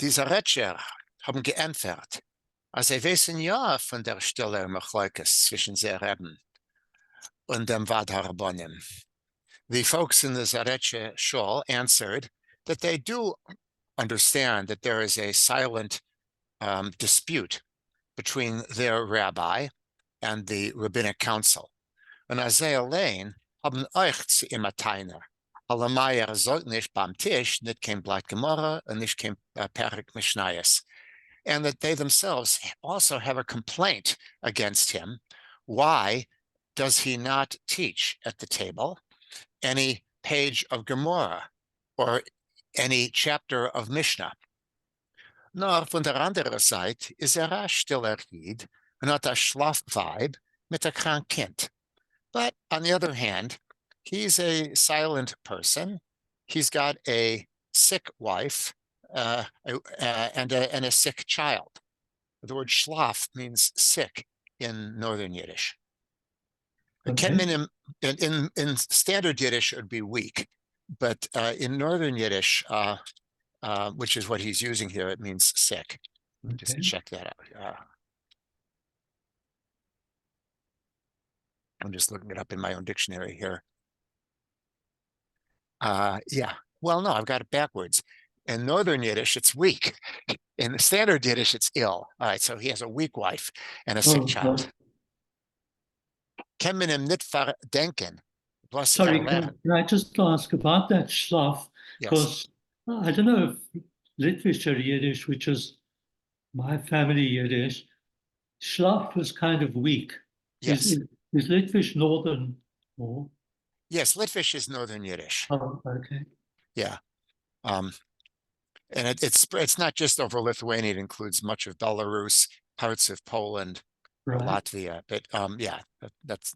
Die Saaretscher haben geantwortet, als sie wissen ja von der Stille Machleukes zwischen sehr Reben und dem Vadharbonim. The folks in the Zaretsche Shul answered that they do understand that there is a silent dispute between their rabbi and the rabbinic council. Und als sie allein haben euch zu immer Teiner. Allemeyer sollt nicht beim Tisch, nicht kein Blatt Gemara, und nicht kein Perik Mishnayos. And that they themselves also have a complaint against him. Why does he not teach at the table any page of Gemara or any chapter of Mishnah? Nor von der anderen Seite ist ein stiller Ried und hat ein Schlafweib mit einem krank Kind. But on the other hand, he's a silent person. He's got a sick wife and a sick child. The word schlaf means sick in Northern Yiddish. Okay. In standard Yiddish, it would be weak, but in Northern Yiddish, which is what he's using here, it means sick. Just Okay. check that out. I'm just looking it up in my own dictionary here. Yeah. Well, no, I've got it backwards. In Northern Yiddish, it's weak. In the standard Yiddish, it's ill. All right, so he has a weak wife and a sick child. Ken men hem niet verdenken. Sorry, can I just ask about that schlaf? Yes. Because I don't know if Litvischer Yiddish, which is my family Yiddish, schlaf was kind of weak. Yes. Is Litvish Northern or? Yes, Litvish is Northern Yiddish. Oh, okay. Yeah. And it's not just over Lithuania, it includes much of Belarus, parts of Poland, Right. Latvia. But yeah, that's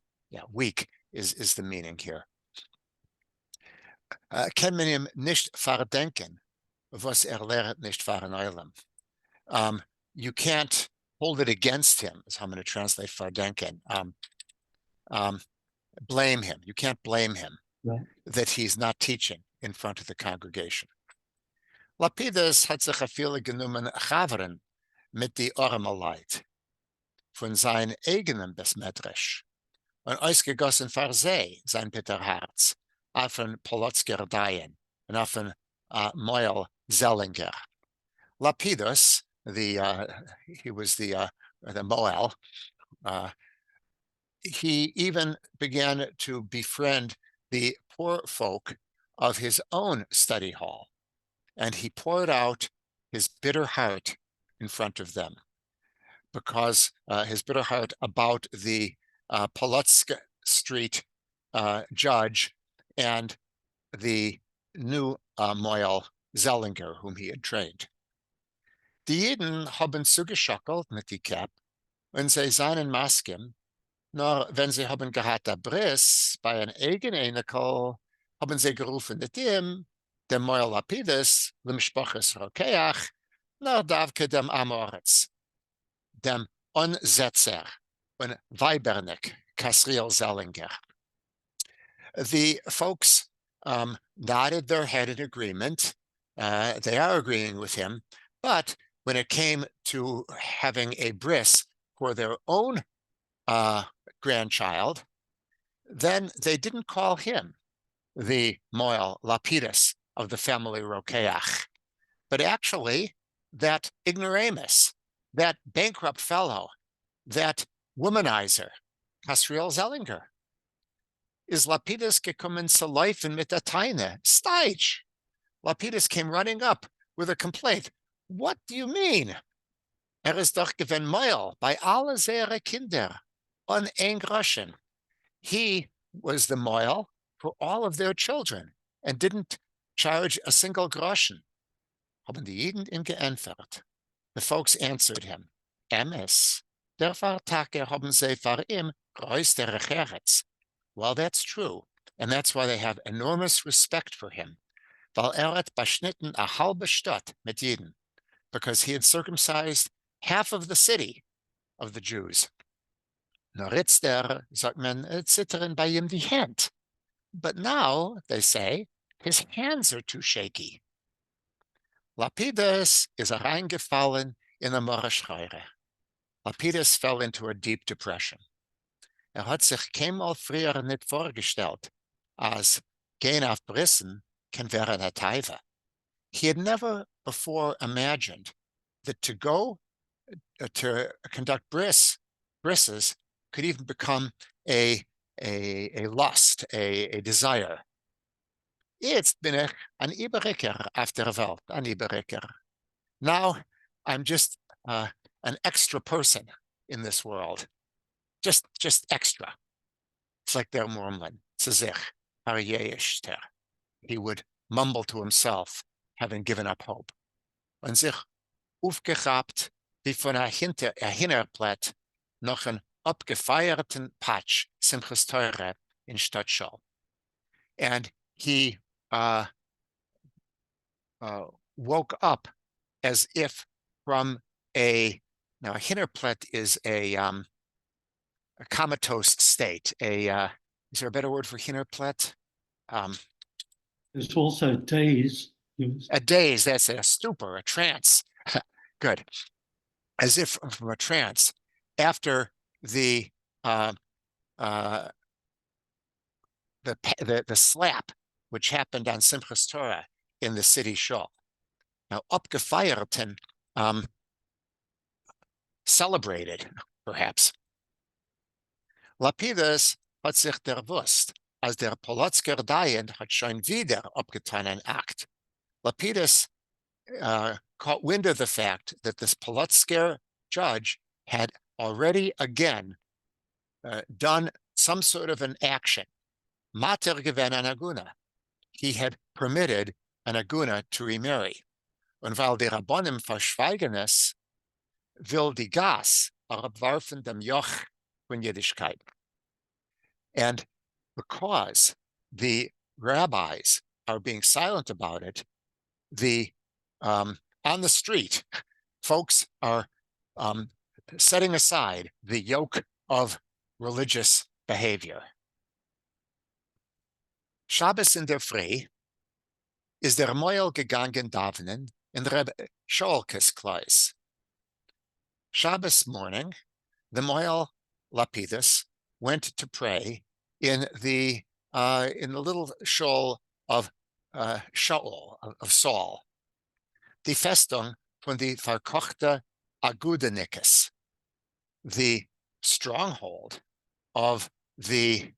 weak is the meaning here. Ken men hem nicht verdenken, was lehrt nicht verneuern. You can't hold it against him, is how I'm going to translate verdenken. Blame him. You can't blame him that he's not teaching in front of the congregation. Lapidus hat sich viele genommen Chaveren mit die Ormeleit von sein eigenem Besmetrisch und ausgegossen Farsei sein Peterherz auf ein Polotzker Dayen und auf ein Moel Zellinger. Lapidus, he was the Moel, he even began to befriend the poor folk of his own study hall, and he poured out his bitter heart in front of them, because his bitter heart about the Polotsk Street judge and the new Moel Zellinger, whom he had trained. Die Jeden haben zugeschockelt mit die Cap, und sie seinen Masken, nur wenn sie haben gehabt der Briss bei ein Eigenenikel, haben sie gerufen mit dem Moel Lapidus, dem Spoches Rokeach, nur davke dem Amoritz, dem Unsetzer und Weibernick, Kasriel Zellinger. The folks nodded their head in agreement. They are agreeing with him, but when it came to having a bris for their own grandchild, then they didn't call him the Moel Lapidus of the family Rokeach, but actually that ignoramus, that bankrupt fellow, that womanizer, Kasriel Zellinger. Is Lapidus gekommen zu laufen mit der Teine? Steich! Lapidus came running up with a complaint. What do you mean? Ist doch gewen Moel bei alle seine Kinder on ein Groschen. He was the Moel for all of their children and didn't charge a single Groschen. Haben die Jeden ihm geantwortet. The folks answered him, Emes, der Tage haben sie vor ihm größere Geretz. Well, that's true, and that's why they have enormous respect for him. Weil hat beschnitten a halbe Stadt mit Jeden, because he had circumcised half of the city of the Jews. Nur jetzt sagt man, zittern bei ihm die Hand. But now, they say, his hands are too shaky. Lapidus is reingefallen in a Moraschreire. Lapidus fell into a deep depression. Hat sich keinmal früher nicht vorgestellt, als gehen auf Brissen can werden a taiva. He had never before imagined that to go to conduct brisses could even become a lust, a desire. Jetzt bin ich ein Überrecker auf der Welt, ein Überrecker. Now I'm just an extra person in this world, just extra. It's like der Murmeln, zu sich, he would mumble to himself, having given up hope. Und sich aufgehabt, wie von einer Hinterplatte noch einen abgefeierten Patch, Simchas Torah, in Stadtschau. And he woke up as if from now a Hinterplatte is a comatose state. Is there a better word for Hinterplatte? There's also daze. A daze, that's a stupor, a trance. Good. As if from a trance after the slap which happened on Simchas Torah in the city shul. Now, abgefeierten, celebrated, perhaps. Lapidus hat sich derwusst, als der Polotzker Dayan hat schon wieder abgetan einen Akt. Lapidus caught wind of the fact that this Polotzker judge had already again done some sort of an action. Mater gewen an Agune. He had permitted an Agune to remarry. Und weil die Rabbonim verschweigen es, will die Gas abwerfen dem Joch von Yiddishkeit. And because the rabbis are being silent about it, on the street, folks are setting aside the yoke of religious behavior. Shabbos in der Früh is der Moel gegangen davenen in Reb Scholkes Kleis. Shabbos morning, the Moel Lapidus went to pray in the little shul of Shaul, of Saul. Die Festung von die verkochte Agudenikes, the stronghold of the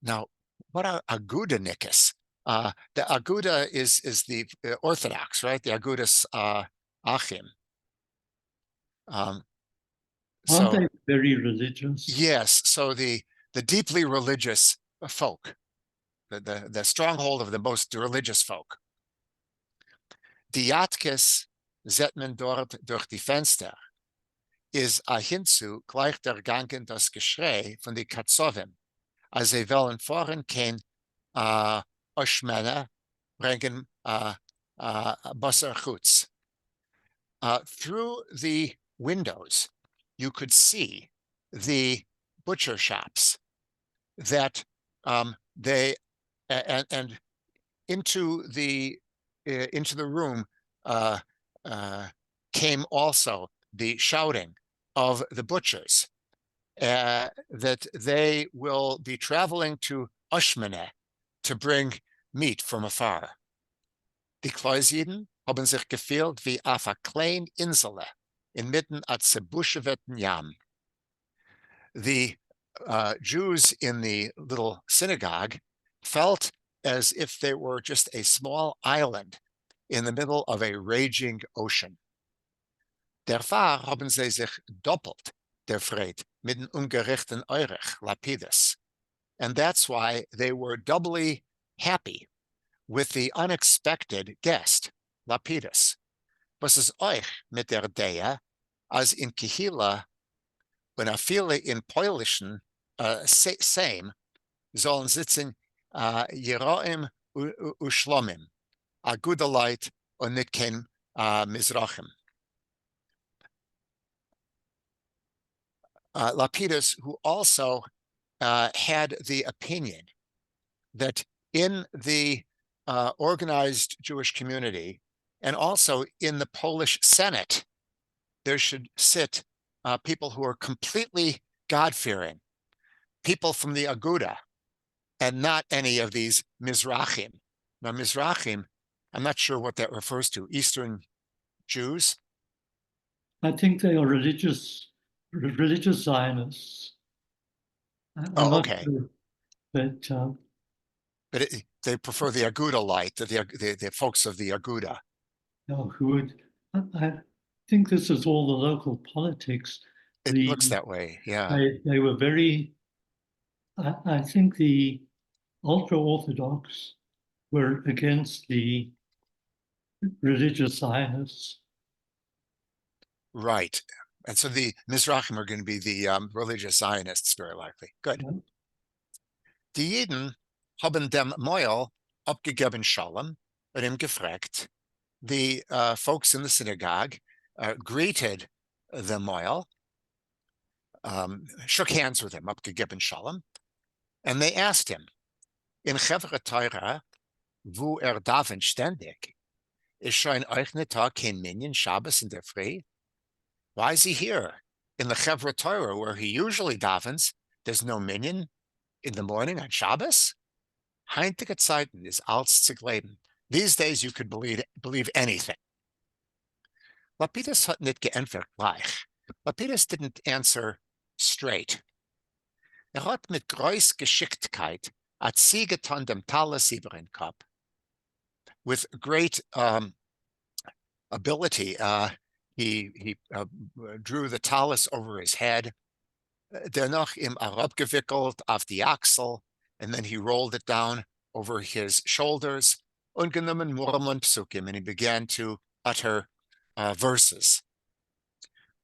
now, what are Agudenikes? The Aguda is the Orthodox, right? The Agudas Achim. Aren't So they very religious? yes, so the deeply religious folk, the stronghold of the most religious folk. Die Jatkes sieht man dort durch die Fenster, is a hinzu gleich der Gangen das Geschrei von die Katzovim, als sie wollen vorhin kein Oshmena bringen Basar Chutz. Through the windows, you could see the butcher shops that they and into the room came also the shouting of the butchers that they will be traveling to Oshmene to bring meat from afar. Die Kleusjiden haben sich gefühlt wie auf einer kleinen Insel inmitten a zebusheveten Yam. The Jews in the little synagogue felt as if they were just a small island in the middle of a raging ocean. Derfar haben sie sich doppelt erfreut mit dem ungerichten Eurech, Lapidus. And that's why they were doubly happy with the unexpected guest, Lapidus. Was ist euch mit der Idee, als in Kehila und a viele in polnischen same sollen sitzen Jeroim Ushlomim, a Gudalite und nicht kein Mizrachim. Lapidus, who also had the opinion that in the organized Jewish community, and also in the Polish Senate, there should sit people who are completely God-fearing, people from the Aguda, and not any of these Mizrahim. Now, Mizrahim, I'm not sure what that refers to. Eastern Jews? I think they are religious Zionists. I'm Oh, not okay. sure, but But they prefer the Aguda light, the folks of the Aguda. no, who would? I think this is all the local politics. It looks The that way, yeah. they were very. I think the ultra-Orthodox were against the religious Zionists. Right. And so the Mizrahim are going to be the religious Zionists, very likely. Good. Yeah. Die Jiden haben dem Moel abgegeben Shalom und ihm gefragt. The folks in the synagogue greeted the Moel, shook hands with him, abgegeben Shalom, and they asked him, in Chevra Torah, wo daven ständig, ist schon euch nicht da kein Minyan Shabbos in der Früh? Why is he here? In the Chevra Torah, where he usually davens, there's no minyan in the morning on Shabbos? Heintige Zeiten is als zu leben. These days you could believe anything. Lapidus hat nicht geantwortet gleich. Lapidus didn't answer straight. Hat mit groß Geschicktheit a sie getan dem Talis über den Kopf. With great ability, he drew the talus over his head, dennoch im Arab gewickelt auf die Achsel, and then he rolled it down over his shoulders, ungenommen murmeln psukim, and he began to utter verses.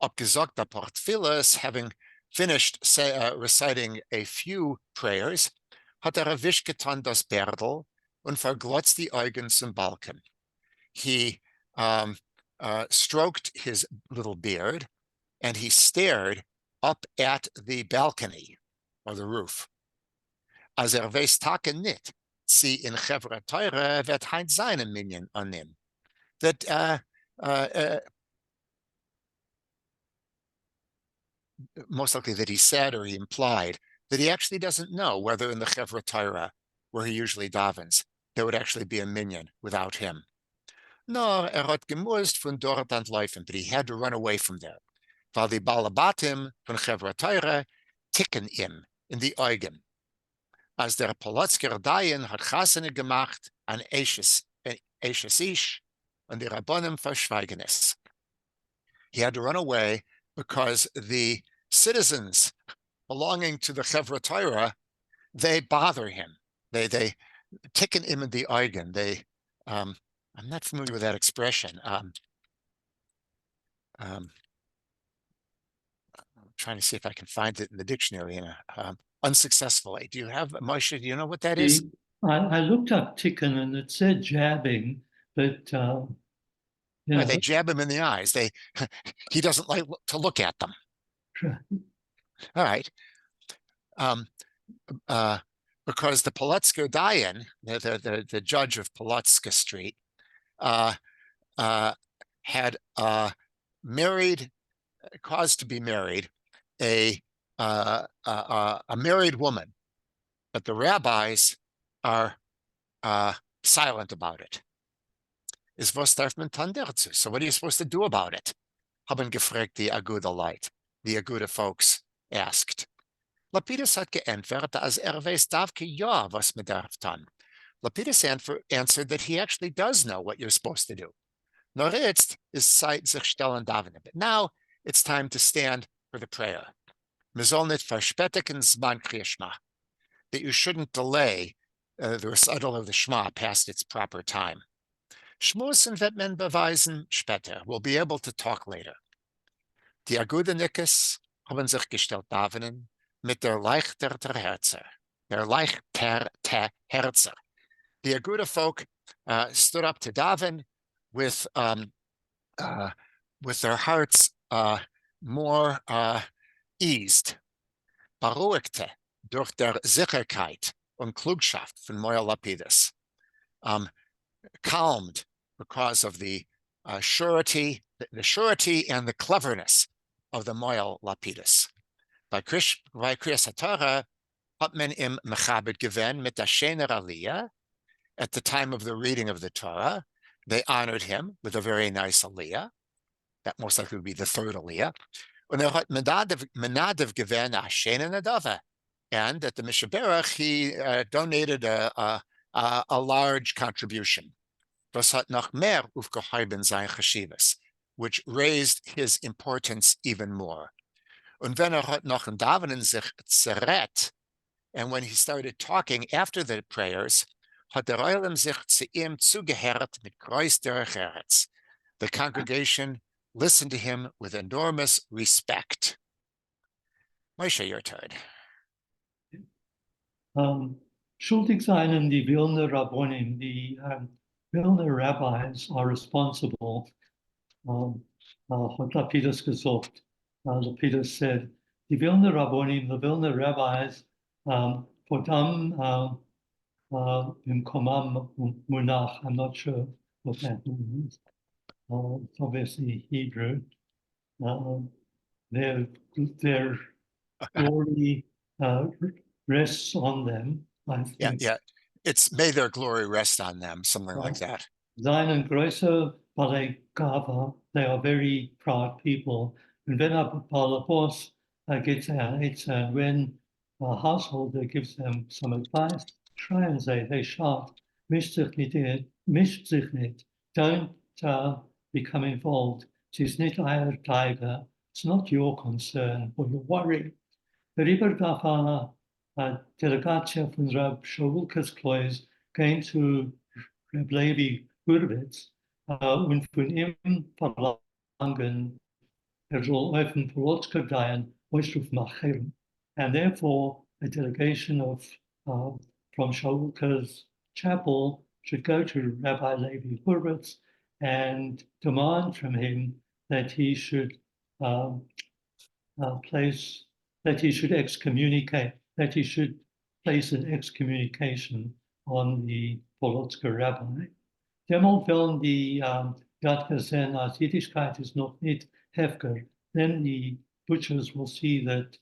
Abgesagt der Portfilas, having finished reciting a few prayers, hat erwischt getan das Bärdel und verglotzt die Augen zum Balken. He stroked his little beard, and he stared up at the balcony or the roof. As weiß taken nit, sie in Chevra Teure wird hein seinen Minyan annehmen. That most likely that he said or he implied that he actually doesn't know whether in the Chevra Teure, where he usually davens, there would actually be a minyan without him. No, hat gemusst von dort entläufen, but he had to run away from there. Weil die Balabatim von Chevra Teure ticken ihm in die Augen. Als der Polotzker Dayan hat Chasene gemacht an Eishes Ish und die Rabbonim verschweigen es. He had to run away because the citizens belonging to the Chevra Teure, they bother him. They ticken him in the Augen. I'm not familiar with that expression. I'm trying to see if I can find it in the dictionary unsuccessfully. Do you have, Moshe, do you know what that is? I looked up tikkun and it said jabbing, but They jab him in the eyes. He doesn't like to look at them. All right. Because the Polotska Dayan, the judge of Polotska Street, had caused to be married a married woman, but the rabbis are silent about it. So what are you supposed to do about it? Haben gefragt die Aguda Light. The Aguda folks asked. Lapidus hat geantwortet, als weiß davke ja, was man darf tun. Lapidus answered that he actually does know what you're supposed to do. Nur jetzt ist Zeit sich stellen davenen. But now it's time to stand for the prayer. Man soll nicht verspätigen Zman Kriya Shema. That you shouldn't delay the recital of the Shema past its proper time. Schmusen wird man beweisen später. We'll be able to talk later. Die Agudenikes haben sich gestellt davenen mit der leichter Herzer. Der leichter Herzer. The Aguda folk stood up to daven with their hearts more eased, beruhigte durch der Sicherheit und Klugschaft von Moel Lapidus. calmed because of the surety and the cleverness of the Moel Lapidus. Bei Kriyas HaTorah hat man im Mechabed gewen mit der Shener Aliyah. At the time of the reading of the Torah, they honored him with a very nice Aliyah. That most likely would be the third Aliyah. Und hat Menadev gewen a Shener Nadava. And at the Mishaberach, he donated a large contribution. Das hat noch mehr aufgehoben sein Chashivas, which raised his importance even more. Und wenn hat noch in Davenen sich zerrät, and when he started talking after the prayers, hat der Oilem sich zu ihm zugehört mit größter Herz. The congregation listened to him with enormous respect. Moshe, your turn. Schuldig seien die Vilna Rabbonim, die Vilna rabbis are responsible. Hat Lapidus gesagt. Lapidus said, die Vilna Rabbonim, the Vilna rabbis, Podam im Komam Munach, I'm not sure what that means. It's obviously Hebrew. Their glory rests on them, I think. Yeah. It's may their glory rest on them, something like that. Seinen Größe Balei Gava, they are very proud people. And when a Palabos gets it's when a householder gives them some advice, schreien they shout, mischt sich nicht, don't become involved. It's not our tiger, it's not your concern or your worry. Darüber darf eine Delegatie von Rab Shaulkas Klois gehen zu Rab Levi Hurwitz und von ihm verlangen, soll auf den Polotsker Dayan Ausruf machen. And therefore, a delegation of from Shaulkas Chapel should go to Rabbi Levi Hurwitz and demand from him that he should excommunicate, that he should place an excommunication on the Polotsker rabbi. Demol wenn die Gatgasen als Yiddishkeit is noch nicht hefker, then the butchers will see that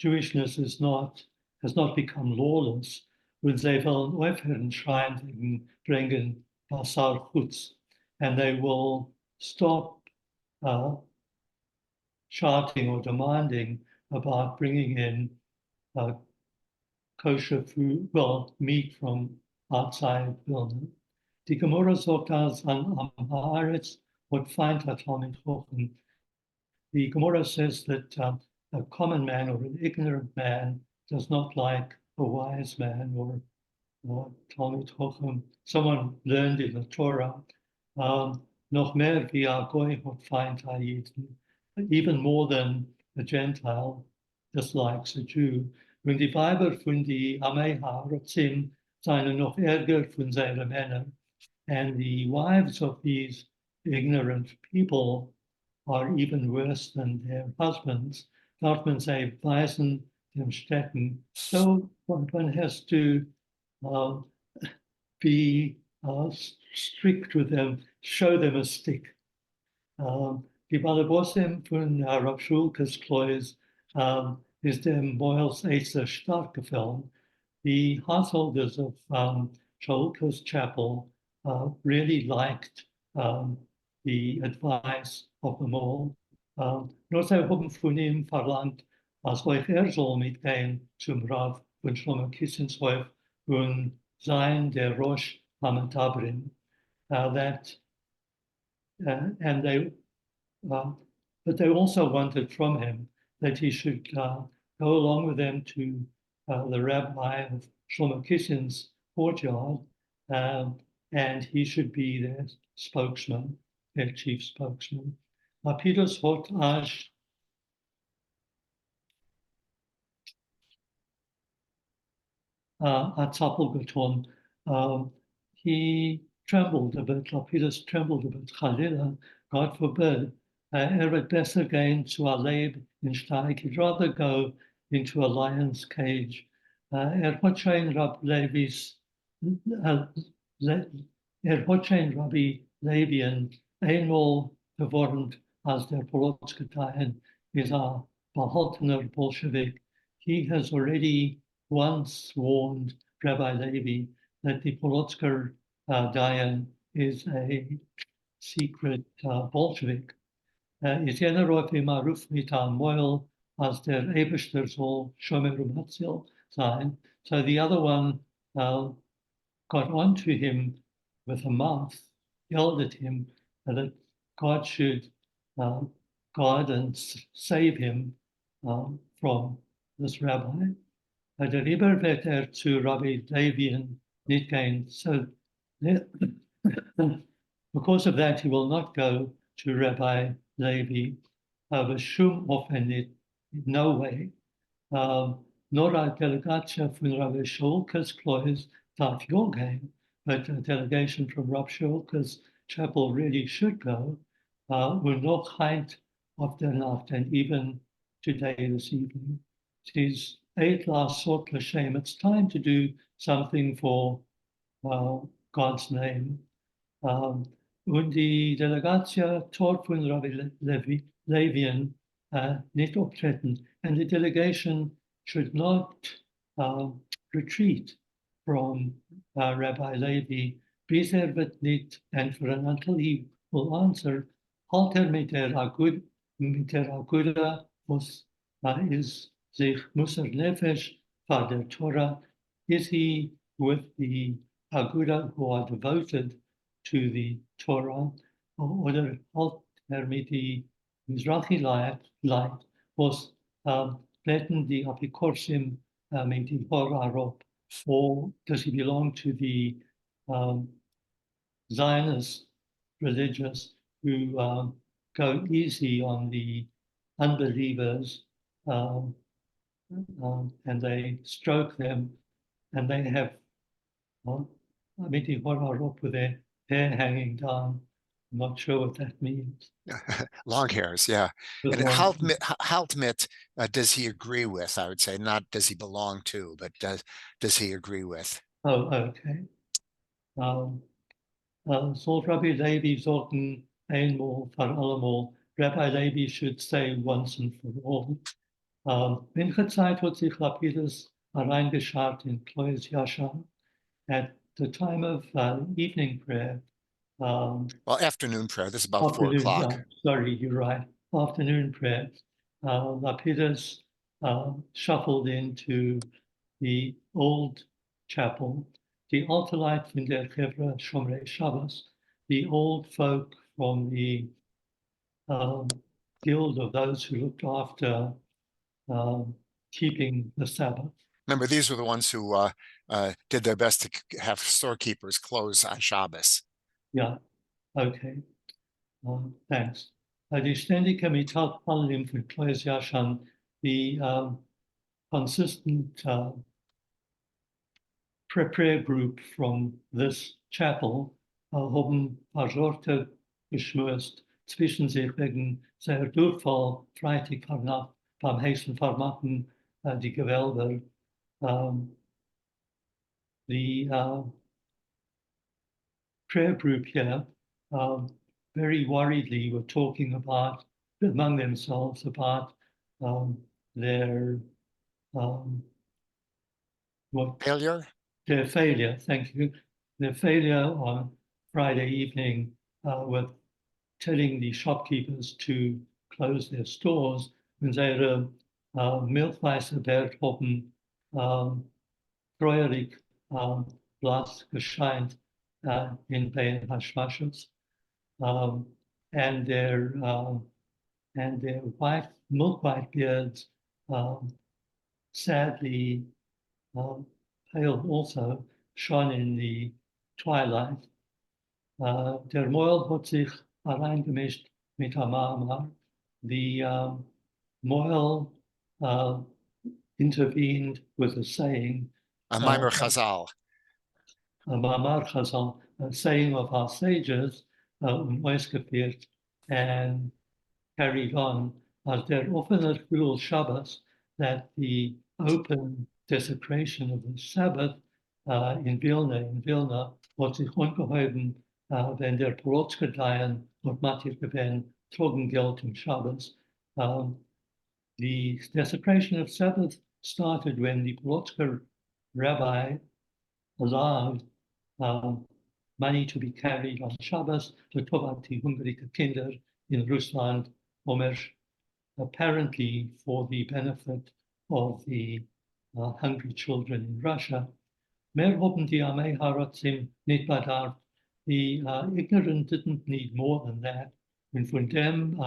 Jewishness has not become lawless, when they will aufhören schreien bringen Basar Chutz, and they will stop shouting or demanding about bringing in kosher food, meat from outside Vilna. Die Gemara sagt als am Haaretz, what find hat Talmid Chochem. The Gemara says that a common man or an ignorant man does not like a wise man or Talmid Chochem, someone learned in the Torah. Noch mehr wie a goy hat find Hayidin, even more than a Gentile dislikes a Jew. When die Weiber von die Amei Haaretzim seien noch ärger von seinen Männern, and the wives of these ignorant people are even worse than their husbands. Darf man say, weisen dem Stecken. So one has to be strict with them, show them a stick. Die Balabosim von Rab Shulkas Klois is dem Boils Eiser stark gefallen. The householders of Shulkas Chapel really liked the advice of them all. Nur sie haben von ihm verlangt, als euch soll mitgehen zum Rav von Shlomo Kissenshof und sein der Rosh Hamantabrim. And they, but they also wanted from him that he should go along with them to the rabbi of Shlomo Kissin's courtyard, and he should be their spokesman, their chief spokesman. Lapidus hot ash Atzapelgaton. He trembled a bit, Lapidus trembled a bit, Chalila, God forbid. Had better go into a lab in Steig. He'd rather go into a lion's cage. Hat schon Rab Levis hat Rabbi Levi eenmaal geworden als der Polotskatayan is a behaltener Bolshevik. He has already once warned Rabbi Levi that the Polotsker Dayan is a secret Bolshevik. Is jener of him aruf mit a moil as der Eberster soll Shomer Matzil sein. So the other one got onto him with a mouth, yelled at him that God should guard and save him from this rabbi. Der Lieber wird zu Rabbi Levi nicht gehen. So because of that, he will not go to Rabbi Levi. B'shum ofen, in no way. Nor a delegatia von Rabbi Shulka's clothes darf your game, but a delegation from Rabbi Shulka's chapel really should go. We're noch heint of der Nacht, and even today, this evening. It is 8 last sort l'shem. It's time to do something for God's name. Und die Delegatia dort von Rabbi Levian nicht auftreten. And the delegation should not retreat from Rabbi Levi. Bis wird nicht antworten until he will answer. Halter mit der Aguda, was is sich Musar Nefesh for der Torah. Is he with the Aguda who are devoted to the Torah, oder halt mit die Mizrahi light was letting the Apikorsim mit die Horarop, or does he belong to the Zionist religious who go easy on the unbelievers and they stroke them and they have mit die Horarop with their hair hanging down. I'm not sure what that means. Long hairs, yeah. But And long- Haltmit, does he agree with? I would say not does he belong to, but does he agree with? Oh, okay. So Rabbi Levi sollten einmal for allemal. Rabbi Levi should say once and for all. Welche Zeit hat sich Lapidus reingeschaut in Klois Yashan at the time of evening prayer? Well, afternoon prayer. This is about 4 Afternoon, o'clock. yeah, sorry, you're right. Afternoon prayer. Lapidus shuffled into the old chapel, the Altalite from der Chevra Shomrei Shabbos, the old folk from the guild of those who looked after keeping the Sabbath. Remember, these were the ones who did their best to have storekeepers close on Shabbos. Yeah, okay. Thanks. Die ständige Mitteilung von Klois Yashan, the consistent prayer group from this chapel haben Versorgte geschmust zwischen sich wegen seiner Durchfall Freitag vor Nacht beim heißen Vermachen die Gewölbe. The prayer group here very worriedly were talking about among themselves about their what Failure? their failure, thank you, their failure on Friday evening with telling the shopkeepers to close their stores when ihre Milchweiße Berghoppen treuerig Blatt gescheint in den Hashmashos and their milk white beards sadly pale also shone in the twilight. Der Moel hat sich reingemischt mit Hamama. The Moel intervened with a saying. A Maimer Chazal. Mamar Chazal, a saying of our sages, uitgevoerd and carried on as der offener Hulul Shabbos, that the open desecration of the Sabbath in Vilna, hat sich ungeheuben, wenn der Polotska-Dayan und Matir gewähnt, Trogengeld im Shabbos. The desecration of Sabbath started when the Polotska rabbi allowed money to be carried on Shabbos to Tovati hungrige Kinder in Rusland, Omer, apparently for the benefit of the hungry children in Russia. Mehr haben die Armee Haratzim nicht bedarf. The ignorant didn't need more than that. Und von dem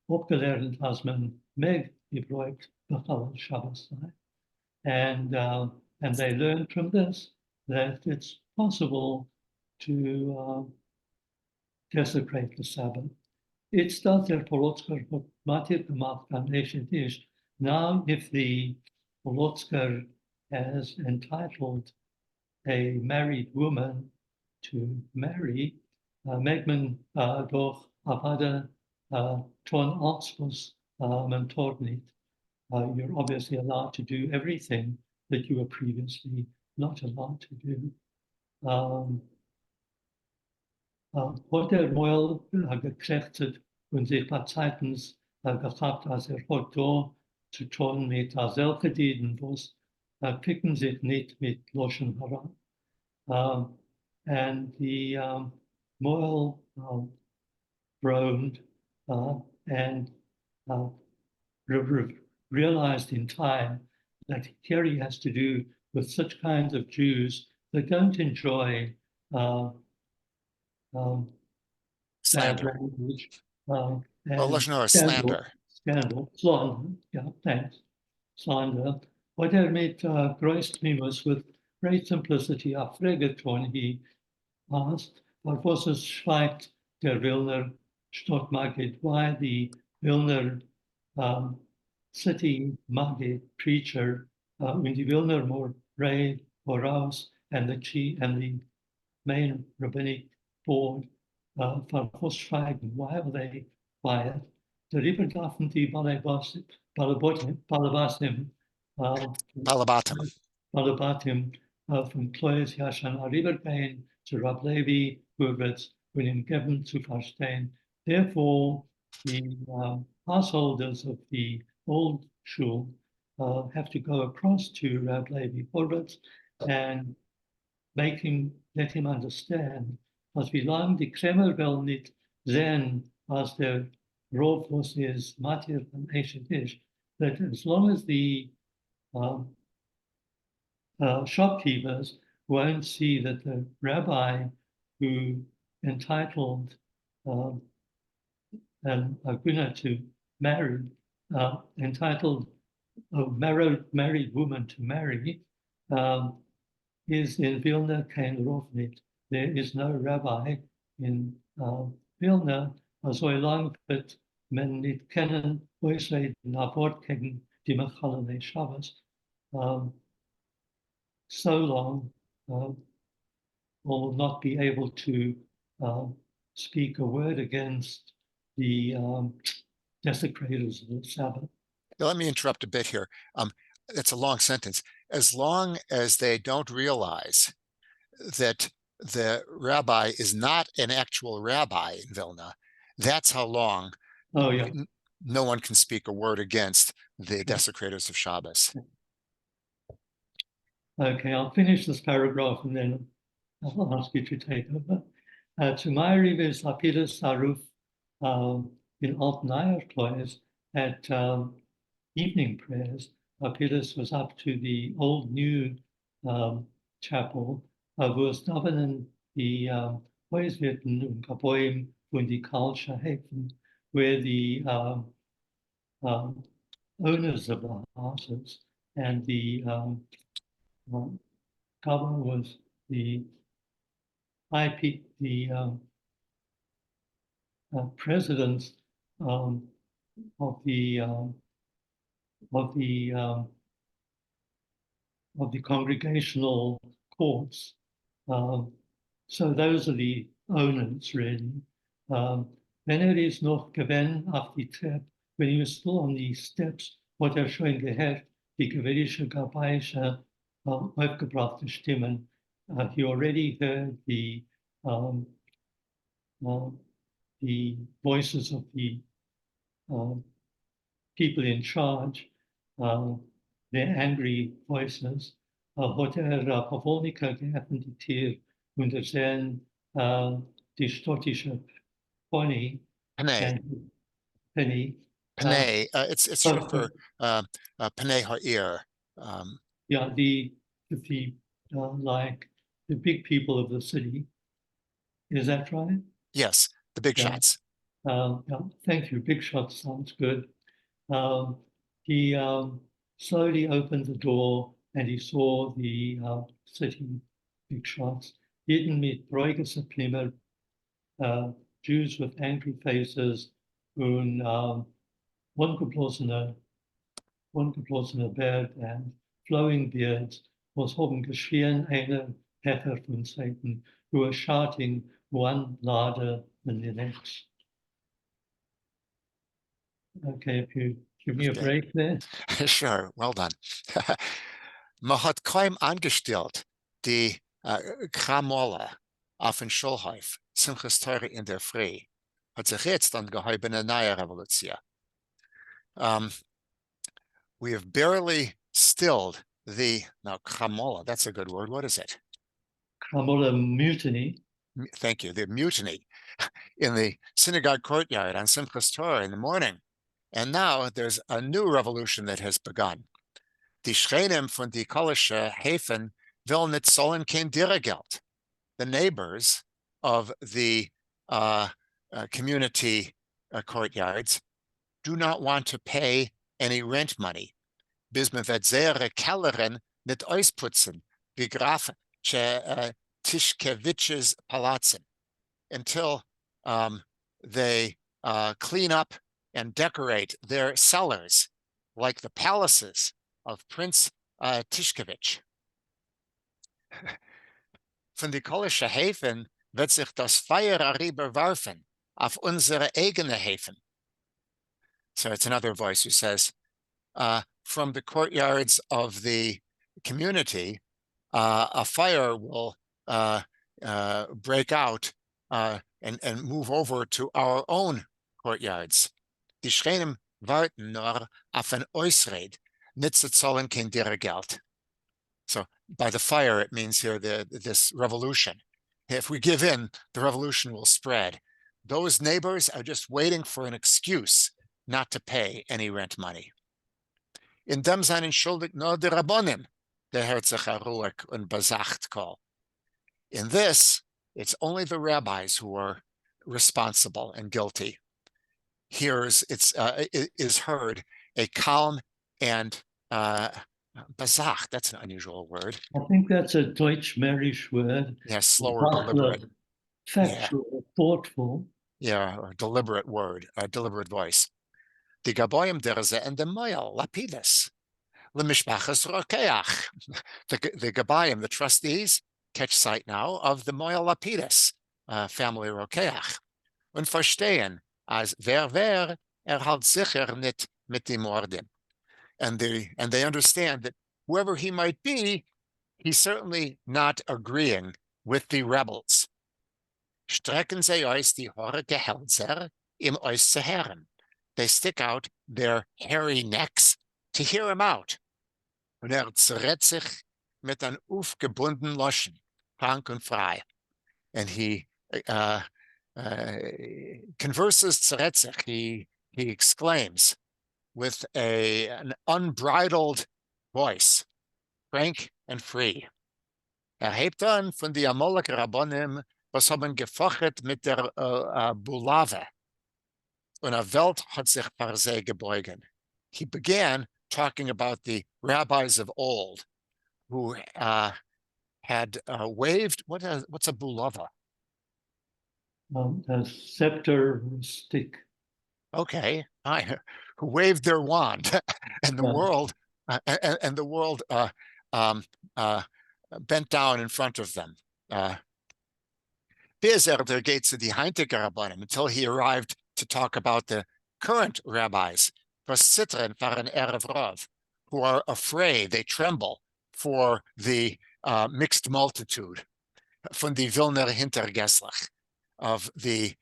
abgelernt, als man mehr gebräucht, bechal Shabbos sei. And they learned from this that it's possible to desecrate the Sabbath. It's that der Polotsker hat Matir gemacht am nächsten Tisch. Now, if the Polotsker has entitled a married woman to marry, Megman doch avada ton outspus mentornit. You're obviously allowed to do everything that you were previously not allowed to do. Hat Moel gekräftet und sich bei Zeitens gehabt, als hat da zu tun mit Selfgedieden, was picken sich nicht mit Loschen heran. And the Moel groaned and realized in time that here he has to do with such kinds of Jews that don't enjoy bad Slander. language Well, and Lashon is slander. slander, yeah, thanks, slander. What mit graced me was with great simplicity afregeton, he asked, what was es schweigt der Wilner Stadt Magid, why the Wilner city Magid preacher, when the Wilner more Ray Horaus and the main rabbinic board for schweigen, why are they quiet? The Ribbengaffen die Balabasim, Balabatim from Kloes Yashan Ribbergain to Rab Levi, Hurwitz, when him given to verstehen. Therefore, the householders of the old shul have to go across to Rab Levi Hurwitz and let him understand, als wie lang die Kremmer will nicht sehen, als der Rov was is Matir and ancient ish, that as long as the shopkeepers won't see that the rabbi who entitled an Agune to marry, entitled a married woman to marry, is in Vilna kein Rovnit. There is no rabbi in Vilna, so long that men nicht kennen, äußere Nabot gegen die Mechalene Shabbos. So long will not be able to speak a word against the desecrators of the Sabbath. Now, let me interrupt a bit here. It's a long sentence. As long as they don't realize that the rabbi is not an actual rabbi in Vilna, that's how long no one can speak a word against the desecrators of Shabbos. Okay, I'll finish this paragraph and then I'll ask you to take over. To my readers, Lapidus Saruf in Alt Nayerklois at evening prayers, Lapidus was up to the old new chapel, wo es davenen die Häuswirten und Kapoim und die Kalscha-Häfen, where the owners of the houses and the cover was the IP, the president of the congregational courts. So those are the owners, really. Wenn is noch gewesen auf die Treppe, when he was still on the steps, what schon gehört, die gewerische Gabaische aufgebrachte Stimmen. He already heard um, the voices of the people in charge, their angry voices. Hat Pavonica geöffnet hier unter die stottische Pony Panay, and Penny. Panay. It's short for Panay Ha'ir. Yeah, the like the big people of the city. Is that right? Yes, the big Yeah. shots. Yeah. Thank you. Big shot sounds good. Um, he slowly opened the door and he saw the city big shots. Jeden mit bräugische Plimmer, Jews with angry faces und ungeblossene Bart and flowing beards, was haben geschrien eine Hefer von Satan, who were shouting one louder than the next. Okay, if you give me a Okay. break there. Sure, well done. Man hat kaum angestellt die Kramola auf den Schulhof, Simchas Teure in der Früh, hat sich jetzt angehäubt eine neue Revolution. We have barely stilled now Kramola, that's a good word, what is it? Kramola mutiny. Thank you, the mutiny in the synagogue courtyard on Simchas Torah in the morning. And now there's a new revolution that has begun. Die Schreinem von die Kolische Häfen will nicht sollen kein Dirigeld. The neighbors of the community courtyards do not want to pay any rent money. Bis man wird sehr Kelleren nicht ausputzen, wie Graf Tischkevich's Palatsen, until they clean up and decorate their cellars like the palaces of Prince Tischkevich. Von die Kolische Häfen wird sich das Feuer herüberwerfen auf unsere eigene Häfen. So it's another voice who says, from the courtyards of the community, a fire will break out and move over to our own courtyards. Die Schreinem warten nur auf ein Ausred, nicht zu zahlen kein Dirigeld. So by the fire, it means here this revolution. If we give in, the revolution will spread. Those neighbors are just waiting for an excuse not to pay any rent money. In dem seinen schuldig nur der Rabbonim, der Herzog Aruach und Besacht call. In this, it's only the rabbis who are responsible and guilty. Is heard a calm and Besacht, that's an unusual word. I think that's a Deutsch-Mährisch word. Yeah, slower, deliberate. Factual, Yeah. thoughtful. Yeah, or deliberate word, a deliberate voice. Die Gaboyim derze and the Moyal Lapidus. Lemishpachas Rokeach. The Gabayim, the trustees, catch sight now of the Moyal Lapidus family Rokeach. Und verstehen, as wer halt sicher nicht mit dem Mordim. And they understand that whoever he might be, he's certainly not agreeing with the rebels. Strecken sie euch die horrige Hälser im euch zu hören. They stick out their hairy necks to hear him out. Und zerrät sich mit einem aufgebundenen Loschen, frank und frei. And he converses zerrät sich, he exclaims with an unbridled voice, frank and free. Hebt dann von die Amalek Rabbonim, was haben gefochert mit der Bulave. Und a Welt hat sich vor sie gebeugen. He began talking about the rabbis of old who had waved, what's a bulava? A scepter stick. Okay, who waved their wand, and the world bent down in front of them. Bezer geht zu die heintige Rabbanim until he arrived to talk about the current rabbis, was zittern for an erev rav, who are afraid, they tremble for the mixed multitude von die Vilna Hintergeslach, of the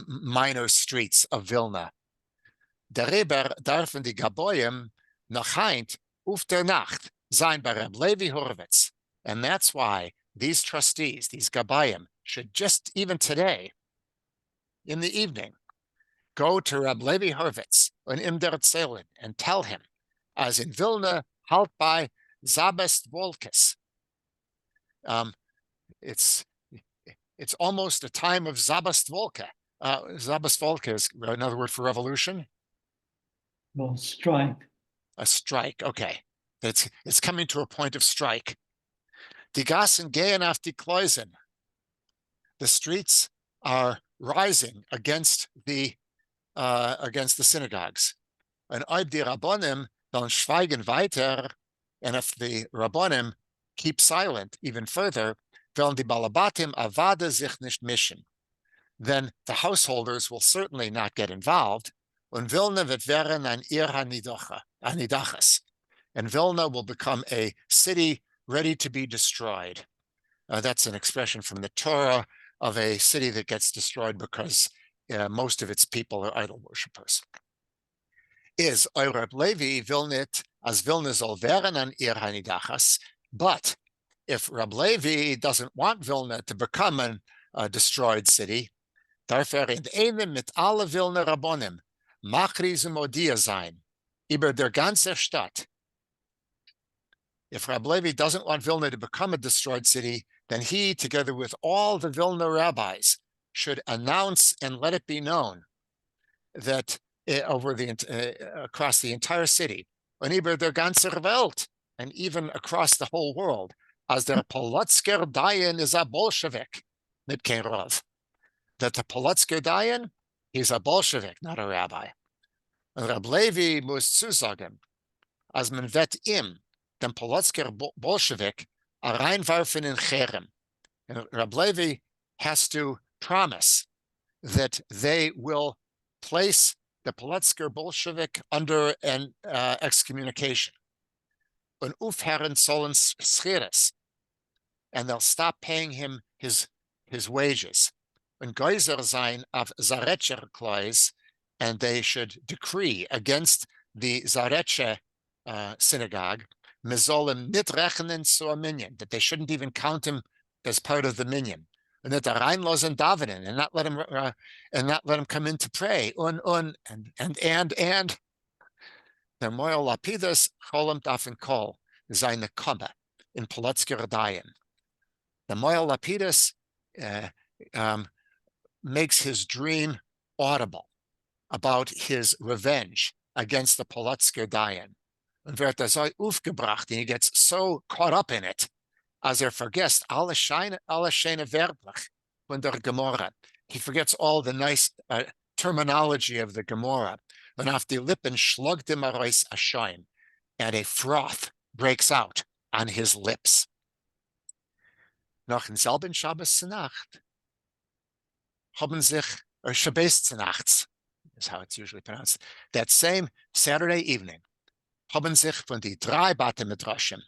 minor streets of Vilna. Der Reber darfen die Gaboyim noch heint auf der Nacht sein bei Reb Levi Horowitz. And that's why these trustees, these Gabayim, should just even today, in the evening, go to Reb Levi Horowitz and Imder Tzelin and tell him, as in Vilna, halt by Zabest Volkes. It's almost a time of Zabest Volke. Zabest Volke is another word for revolution. Well, strike. A strike, okay. It's coming to a point of strike. Die Gassen gehen auf die Kleusen. The streets are rising against the synagogues. And ob die Rabbonim dann schweigen weiter, and if the Rabbonim keep silent even further, werden die Balabatim avada sich nicht mischen. Then the householders will certainly not get involved. Und Vilna wird werden ein Ir hanidachas. And Vilna will become a city ready to be destroyed. That's an expression from the Torah of a city that gets destroyed because most of its people are idol worshippers. Is Reb Levi Vilnit as Vilna soll werden an Ir hanidachas, but if Reb Levi doesn't want Vilna to become a destroyed city, darf in einem mit alle Vilna Rabbonim machrizem odia sein über der ganze Stadt. If Reb Levi doesn't want Vilna to become a destroyed city, then he, together with all the Vilna rabbis, should announce and let it be known that across the entire city, und über der ganze Welt, and even across the whole world, as der Polotsker Dayan is a Bolshevik, mit kein Rav. That the Polotsker Dayan, he's a Bolshevik, not a rabbi. And Reb Levi muss zusagen, as man vet im, den Polotsker Bolshevik, a reinwerfen in Cherem. And Reb Levi has to promise that they will place the Polotsker Bolshevik under an excommunication. Und aufhören sollen Schiris, and they'll stop paying him his wages. And Geyser sein auf Zarecher Kleus, and they should decree against the Zarecher synagogue, mezolim nit rechnen zu a minyan, that they shouldn't even count him as part of the minyan, and that the reinlosen davenen, and not let him come in to pray. And the moral lapidus cholam dafen kol seine komme in Polotsker Dayan. The moral lapidus makes his dream audible about his revenge against the Polotsker Dayan. And wird so aufgebracht, and he gets so caught up in it, as vergisst alle schöne Wörtlich von der Gemara. He forgets all the nice terminology of the Gemara. And auf die Lippen schlugt ihm heraus a Schein, and a froth breaks out on his lips. Noch in selben Shabbos zu Nacht haben sich, or Shabbos zu Nachts, is how it's usually pronounced, that same Saturday evening, haben sich von die drei Bate Midrashim,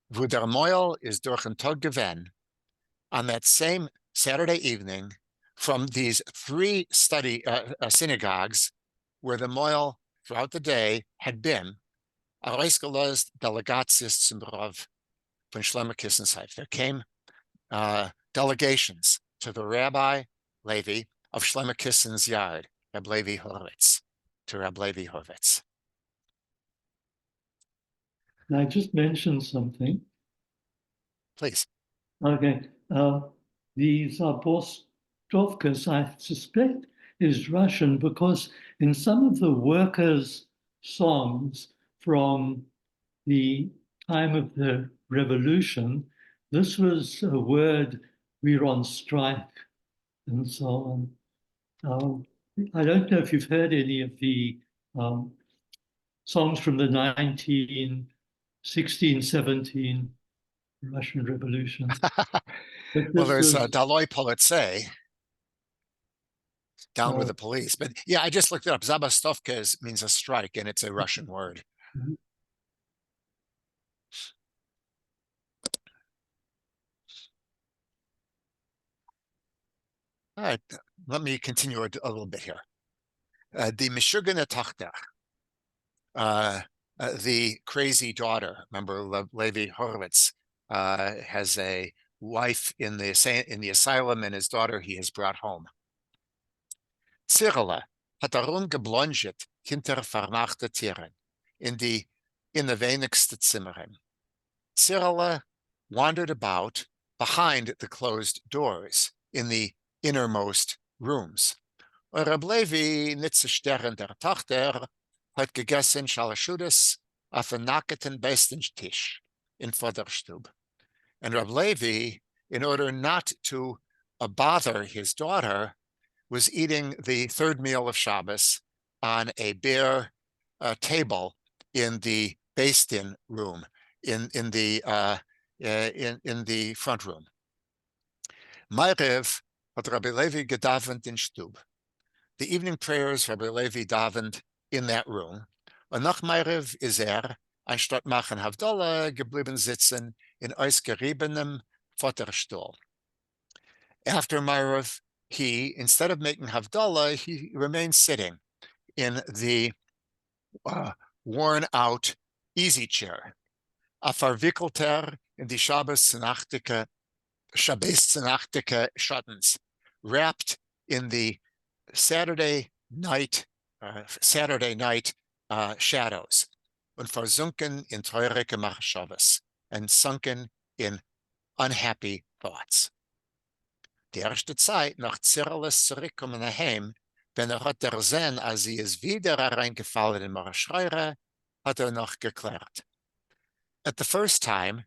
wo der Moil is durch den Tag gewesen, on that same Saturday evening, from these three synagogues, where the Moil throughout the day had been, Areisgelost Delegatis zum Rav von Shlomo Kissensheif. There came delegations to the Rabbi Levi of Shlomo Kissen's yard, Reb Levi Horowitz, to Reb Levi Horowitz. I just mentioned something. Please. Okay. These are Borstovkas, I suspect, is Russian because in some of the workers' songs from the time of the revolution, this was a word, we're on strike, and so on. I don't know if you've heard any of the songs from the 1916, 17 Russian Revolution. Well, there's Daloi Politsey, down with the police. But yeah, I just looked it up. Zabastovka means a strike, and it's a Russian word. All right, let me continue a little bit here. The Meshugane Tochter, the crazy daughter, remember Levi Horowitz has a wife in the asylum, and his daughter he has brought home. Cyrilla hat geblonget hinter vermachte Tieren in the wenigste Zimmern. Cyrilla wandered about behind the closed doors in the innermost rooms. Reb Levi, Nitzestern der Tochter, hat gegessen Shalashudas auf a nackten Bestentisch in Vorderstub. And Reb Levi, in order not to bother his daughter, was eating the third meal of Shabbos on a bare table in the Beis-Din room, in the front room. Ma'ariv hat Rabbi Levi gedavent in Stub. The evening prayers Rabbi Levi davened in that room. Und nach Ma'ariv is anstatt machen Havdalah, geblieben sitzen in ausgeriebenem Futterstuhl. After Ma'ariv, he, instead of making Havdalah, he remained sitting in the worn-out easy chair. A verwickelter in die Shabbos-Nachtike Schattens, wrapped in the Saturday night shadows, und versunken in treurige Machshavas, and sunken in unhappy thoughts. Die erste Zeit nach Cyrilles zurückkommen nach Heim, wenn hat sehen, als sie ist wieder reingefallen in Marschreire, hat noch geklärt. At the first time,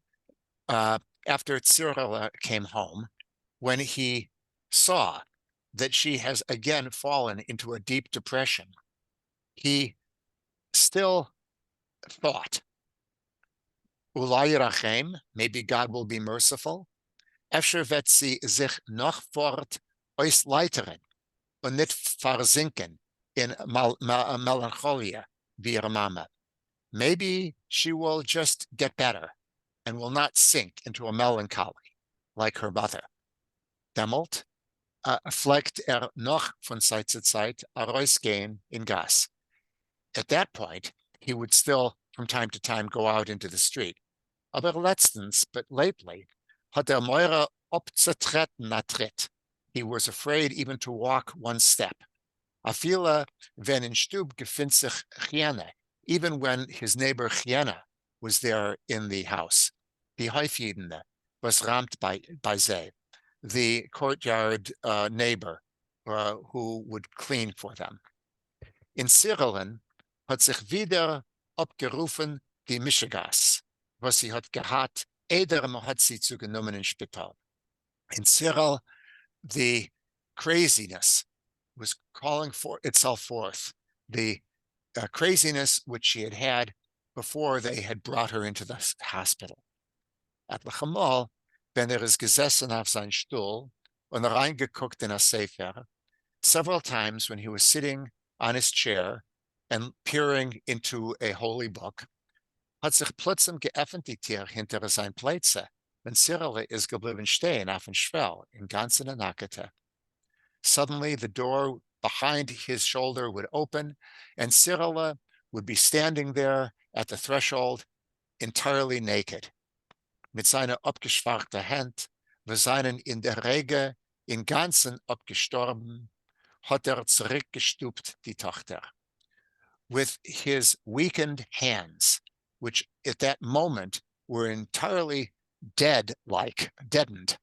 after Cyrilla came home, when he saw that she has again fallen into a deep depression, he still thought, Ulai Rachem, maybe God will be merciful. Efsher wird sie sich noch fort ausleitern und nicht versinken in Melancholia wie ihre Mama. Maybe she will just get better and will not sink into a melancholy like her mother. Demmelt fleckt noch von Zeit zu Zeit herausgehen in Gas. At that point, he would still, from time to time, go out into the street. Aber letztens, but lately, hat Moira abzutreten tritt. He was afraid even to walk one step. Afila wenn in Stub gefindt sich Chiene, even when his neighbor Chiena was there in the house. Die Heufjedene was ramt bei sie, the courtyard neighbor who would clean for them. In Cyrillen hat sich wieder abgerufen die Mischigas, was sie hat gehabt, hat sie zugenommen in Spital. In Cyril, the craziness was calling for itself forth, the craziness which she had before they had brought her into the hospital. At Lechamal, wenn ist gesessen auf sein Stuhl und reingeguckt in a Sefer, several times when he was sitting on his chair and peering into a holy book, hat sich plötzlich geöffnet die Tür hinter sein Plätze, wenn Cyril ist geblieben stehen auf dem Schwell in ganzen Nackete. Suddenly the door behind his shoulder would open, and Cyrilla would be standing there at the threshold, entirely naked. Mit seiner abgeschwachte Hand, wir seinen in der Rege in ganzen abgestorben, hat zurückgestupt die Tochter. With his weakened hands, which at that moment were entirely deadened,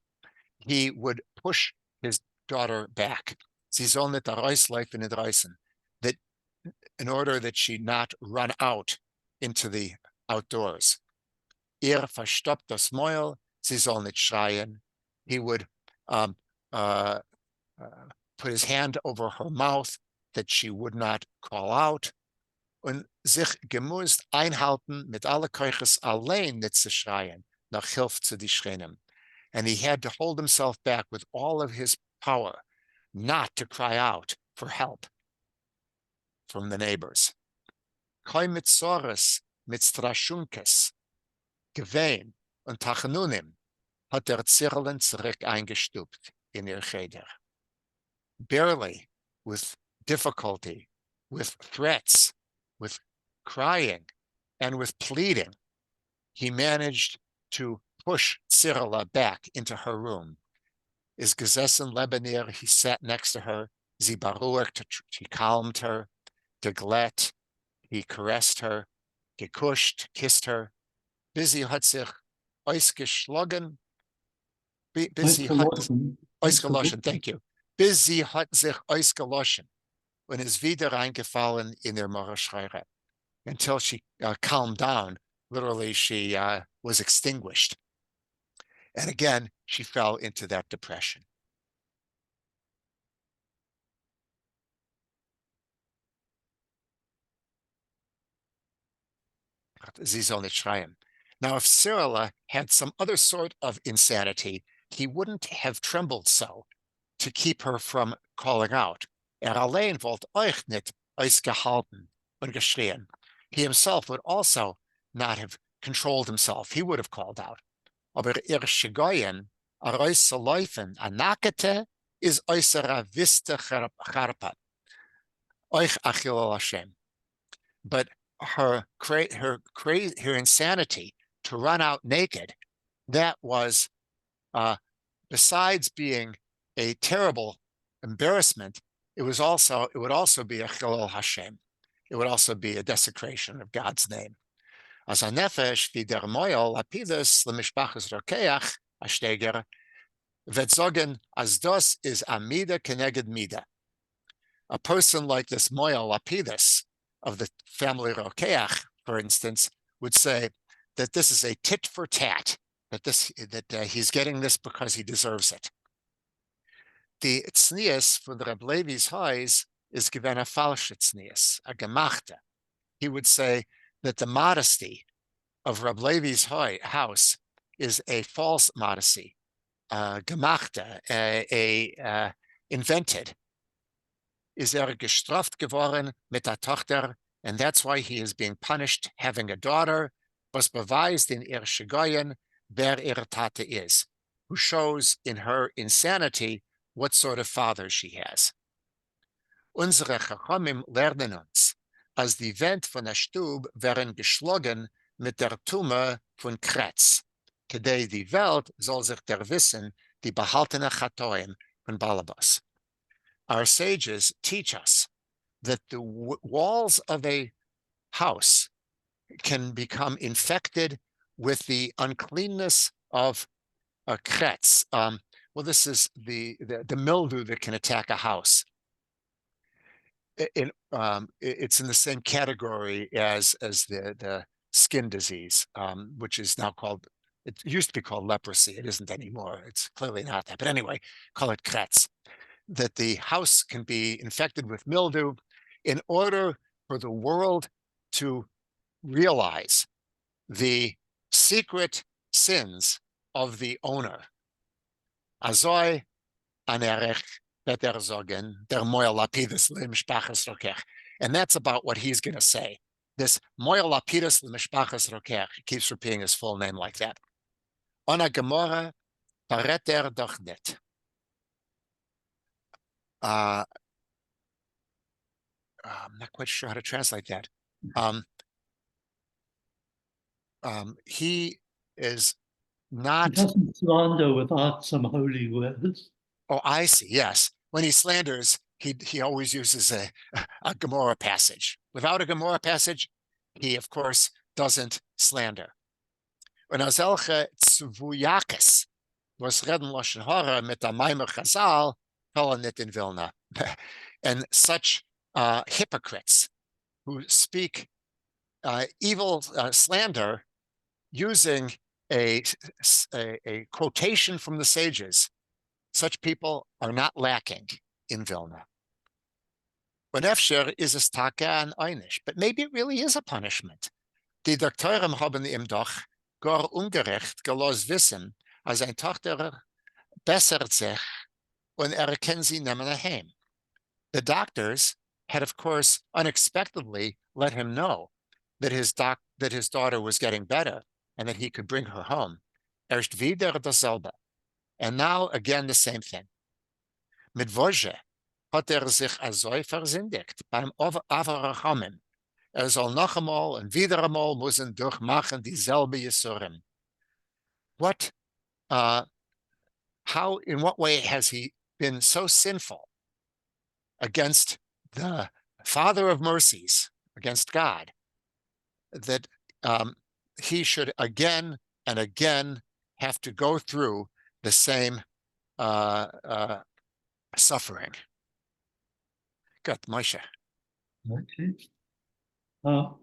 he would push his daughter back. Sie soll nicht herausleifen und reißen, that in order that she not run out into the outdoors. Verstoppt das Mäuel, sie soll nicht schreien. He would put his hand over her mouth that she would not call out. Und sich gemusst einhalten mit alle Keuches allein nicht zu schreien, nach Hilfe zu die Schreinen. And he had to hold himself back with all of his power, not to cry out for help from the neighbors. Koi mit Sores, mit Straschunkes, Gewein und Tachenunim hat Cyrillen zurück eingestupt in ihr Cheder. barely, with difficulty, with threats, with crying, and with pleading, he managed to push Cyrilla back into her room. Is gesessen Lebanir, he sat next to her, sie beruhigt, he calmed her, geglätt, he caressed her, gekuscht, kissed her, bis sie hat sich ausgeschlagen, bis sie hat, Ausgeloschen. ausgeloschen, thank you, bis sie hat sich ausgeloschen und ist wieder reingefallen in ihr Moroschreire, until she calmed down. Literally, she was extinguished. And again, she fell into that depression. Sie soll nicht schreien. Now, if Cyrilla had some other sort of insanity, he wouldn't have trembled so to keep her from calling out. Allein wollte euch nicht ausgehalten und geschrien. He himself would also not have controlled himself. He would have called out. Aber ihr Shigoyen, a Reusseläufen, a Nakete, is äußere Vista Charpa. Euch Achille Hashem. But her insanity to run out naked, that was, besides being a terrible embarrassment, it would also be a Chilul Hashem. It would also be a desecration of God's name. As a nefesh vider moyel lapidus lemishpachas rokeach ashsteger vetzogen as dos is amida keneged mida. A person like this moyel lapidus of the family rokeach, for instance, would say that this is a tit for tat, that he's getting this because he deserves it. The tznius for the Reb Levi's Hais is given a falsche tznius, a gemachte. He would say that the modesty of Reb Levi's house is a false modesty, gemachte, invented. Is gestraft geworden mit der Tochter, and that's why he is being punished having a daughter, was beweist in ihr Shigoyen wer ihre Tate is, who shows in her insanity what sort of father she has. Unsere Chachamim lernen uns, als die Wand von der Stub wären geschlagen mit der Tumme von Kretz, kedei die Welt soll sich der Wissen, die behaltene Chatoim von Balabas. Our sages teach us that the walls of a house can become infected with the uncleanness of a kretz. Well, this is the mildew that can attack a house. It's in the same category as the skin disease, which is now called, it used to be called leprosy. It isn't anymore. It's clearly not that. But anyway, call it kretz. That the house can be infected with mildew. In order for the world to realize the secret sins of the owner, Azoi anerech beter zogen der moel lapidus lemishpachas rokech, and that's about what he's going to say. This moel lapidus lemishpachas rokech, he keeps repeating his full name like that. Ona gemora pareter doch net. I'm not quite sure how to translate that. He is not. He doesn't slander without some holy words. Oh, I see. Yes. When he slanders, he always uses a Gemara passage. Without a Gemara passage, he, of course, doesn't slander. When Azelche Tzvuyakis was reden Lashon Hara mit der Maimer Chazal, Pelanit in Vilna. And such hypocrites who speak evil slander using a quotation from the sages, such people are not lacking in Vilna. Benefsher is a staka and einish, but maybe it really is a punishment. Die Doktoren haben ihm doch gar ungerecht gelos wissen, als ein Tochter bessert sich und können sie nehmen heim. The doctors had, of course, unexpectedly let him know that his daughter was getting better and that he could bring her home. Erst wieder dasselbe. And now again the same thing. Mit Vosje, hat sich also versündigt beim Avrachamim. Soll noch einmal und wieder einmal müssen durchmachen dieselbe Jesurim. What, in what way has he been so sinful against the Father of mercies, against God, that he should again and again have to go through the same suffering? Good, Moshe. Okay. Rav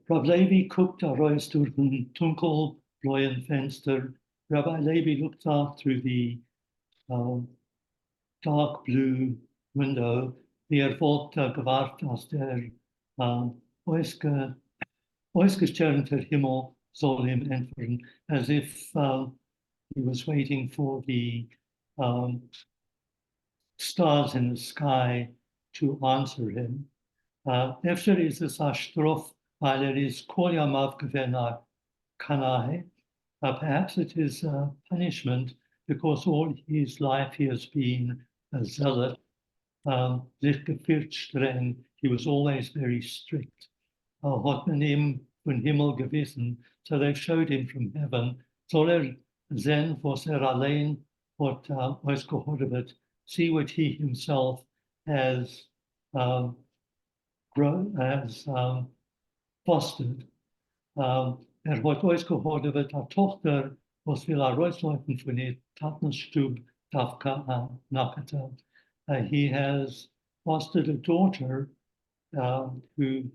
Levi guckt raus durch ein dunkelblauen Fenster. Rabbi Levi looks out through the dark blue window. Wordt gewacht als der ausgesternte Himmel soll ihm entfernen, as if he was waiting for the stars in the sky to answer him. Efter is es a strof, weil is kol yamav gewen kanai. Perhaps it is a punishment because all his life he has been a zealot, sich geführt streng. He was always very strict. Hat man ihm von Himmel gewissen, so they showed him from heaven. Soll sehen, was allein hat ausgehortet, see what he himself has fostered. Hat ausgehortet, a Tochter, was will rausläufen von der Tatenstube, nachgetan. He has fostered a daughter who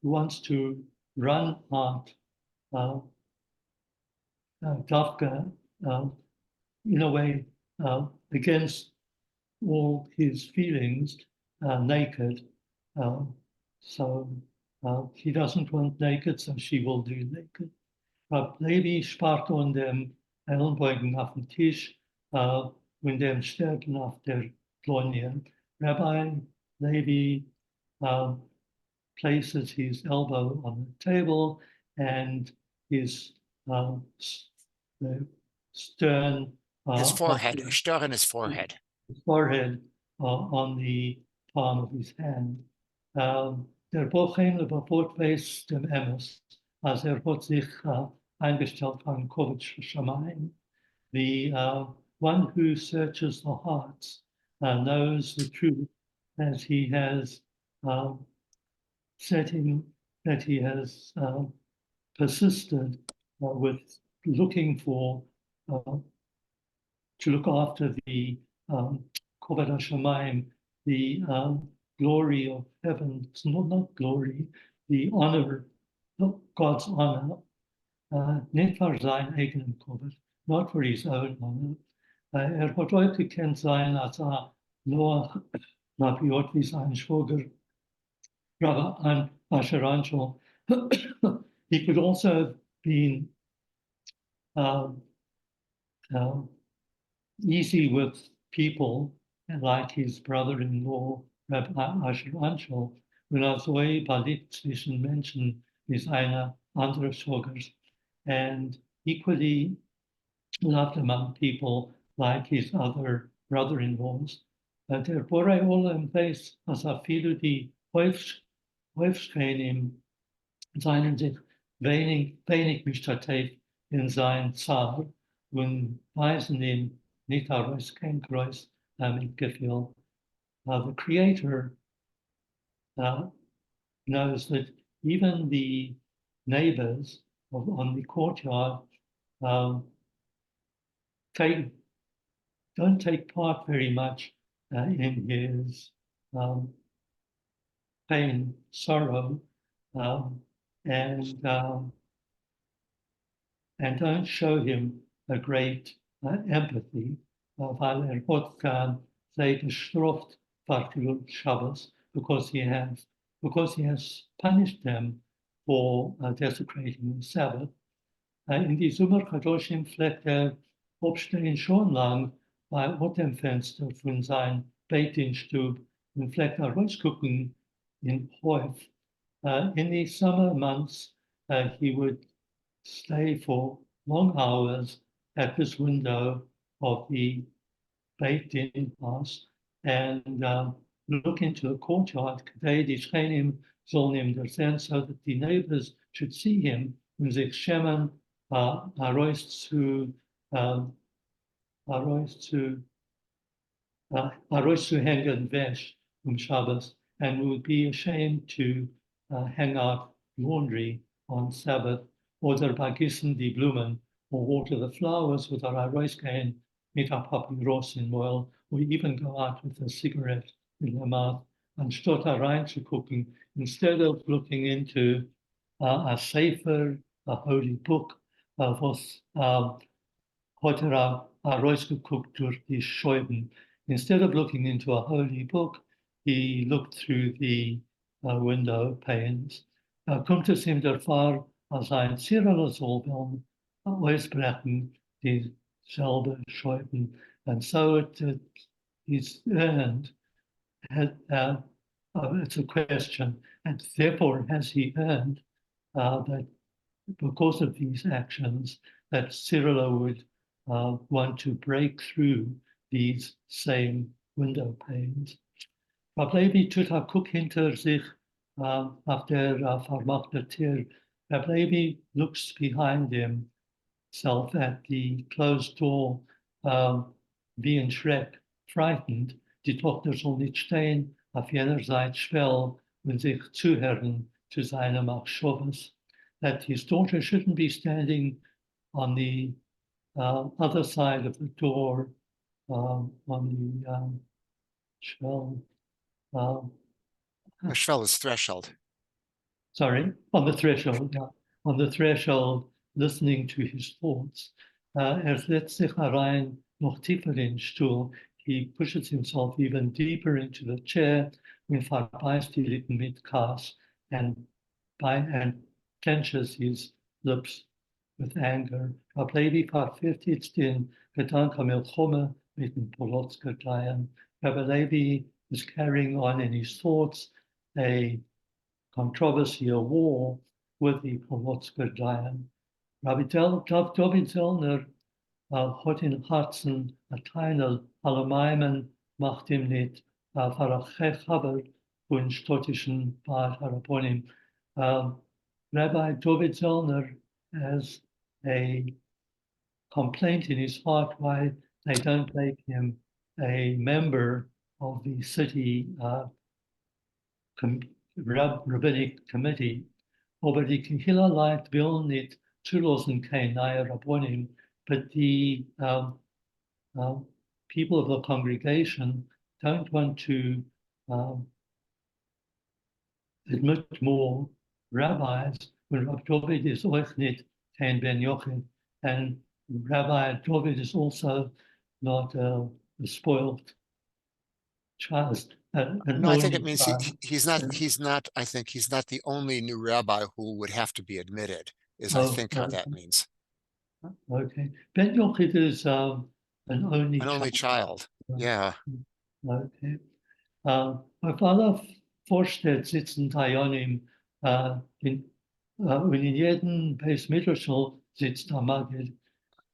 wants to run out Dafka in a way against all his feelings, naked. So he doesn't want naked, so she will do naked. Levi spart on dem Ellenbeugen auf dem Tisch und dem Stärken auf der Plonie. Rabbi Levi places his elbow on the table and his stern his forehead, stern his forehead. His forehead on the palm of his hand. Der Bochheim bevor weiß dem Emmes, als hat sich eingestellt von Kovach Shamayim. The one who searches the hearts knows the truth, as he has said him that he has persisted with looking for to look after the Kovach Shamayim, the glory of heaven. It's not glory, the honor, God's honor, nicht für sein eigenen Kovach, not for his own honor. Hat heute gekannt sein, als nur nach Jod wie sein Schwager, Rabbi Asherancho. He could also have been easy with people, like his brother-in-law, Rabbi Asherancho. When er so beliebt zwischen Menschen ist einer andere Schwagers, and equally loved among people like his other brother-in-laws. Der Borei Olam weiß, als viele die häufig in seinen sich wenig bestattet in sein Zahl und weisen ihm nicht heraus, kein Kreuz mit Gefühl. The Creator knows that even the neighbors on the courtyard don't take part very much in his pain, sorrow, and don't show him a great empathy. Weil hat sie gestraft for Shabbos because he has punished them for desecrating the Sabbath. In die Summer Kadoshim fleckt aufstehen schon lang bei dem Fenster von sein Beitinstub und fleckt rausgucken in Häuf. In the summer months, he would stay for long hours at this window of the beit-din house and look into the courtyard. Kedei die Schchenim sollen ihm der sein, so that the neighbors should see him und sich schämen, arois zu arois zu hängen wäsch Shabbos, and would be ashamed to hang out laundry on Sabbath, oder vergessen die Blumen, or water the flowers, oder rausgehen mit a Papyrus in oil, or even go out with a cigarette in their mouth, anstatt reinzugucken, instead of looking into a safer, a holy book, was hat rausgeguckt durch die Scheiben. Instead of looking into a holy book, he looked through the window panes. Kommt es ihm davor, als ein Cyril soll werden, ausbrechen dieselbe Scheiben. And so it is earned, it's a question, and therefore has he earned that because of these actions, that Cyrilla would want to break through these same window panes. Rab Levi tut a guck hinter sich auf der vermachte Tür. Rab Levi looks behind himself at the closed door, wie ein Schreck, frightened. Die Tochter soll nicht stehen, auf jener Seite schwell und sich zuhören zu seinem Achschobes. That his daughter shouldn't be standing on the other side of the door, on the shell. Shvel is threshold. Sorry, on the threshold, yeah, on the threshold, listening to his thoughts. Setzt sich herein noch tiefer in den Stuhl. He pushes himself even deeper into the chair und verbeißt die Lippen mit Kass and clenches his lips with anger. Rab Levi verfestigt den Gedanken Milchome mit dem Polotsker-Dreien. Rabbi Levi is carrying on in his thoughts a controversy, a war with the Polotsker-Dreien. Rabbi David Zellner hat in Herzen a Teil Alamaimen macht ihm nicht Farachchaber und stottischen Bad Harabonim. Rabbi David Zellner has a complaint in his heart why they don't make him a member of the city rabbinic committee. Aber die Kehillah Leute will nicht zulassen kein neuer Rabbonim, but the people of the congregation don't want to admit more rabbis when Rabbi David is euch nicht kein Ben Yochid, and Rabbi David is also not a spoiled child. No, I think it means child. he's not, I think he's not the only new rabbi who would have to be admitted, is I Oh, think how that means. okay. Ben Yochid is an only An only child. Yeah. Okay. Auf aller Vorstadt sitzen Dayanim, und in jedem Base Mittelschule sitzt a Maggid.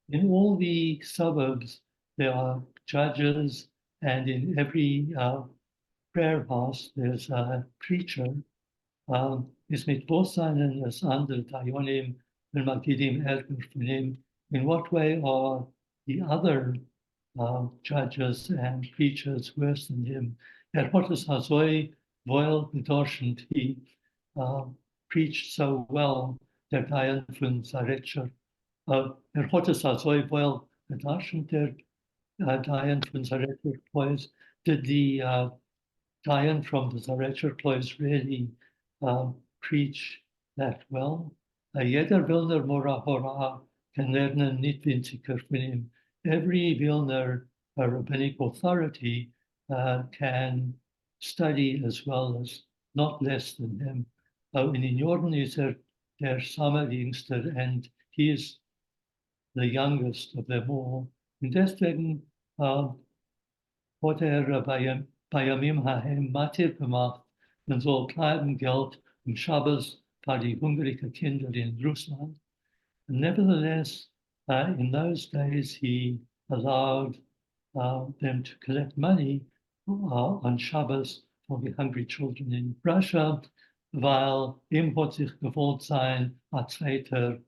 In all the suburbs, there are judges, and in every prayer house, there's a preacher. Is mit Bosseinen as andere Dayanim and Magidim Ärger von him. In what way are the other judges and preachers worse than him? Hat es so well gedorschend, he preached so well, der Dayan von Zarecher. Hat es so well gedorschend, der Dayan von Zarecher place. Did the Dayan from the Zarecher place really preach that well? Jeder Wilner Mora Hora can lernen nicht winziger von ihm. Every Vilner rabbinic authority can study as well as not less than him. In Jordan is der Sammeringster, and he is the youngest of them all. Und deswegen hat bei Yamim Hahem Matir gemacht, man soll Kleidengeld und Shabbos für die hungrigen Kinder in Russland. And nevertheless, in those days, he allowed them to collect money on Shabbos for the hungry children in Russia, weil ihm hat sich gewollt sein, a zweiter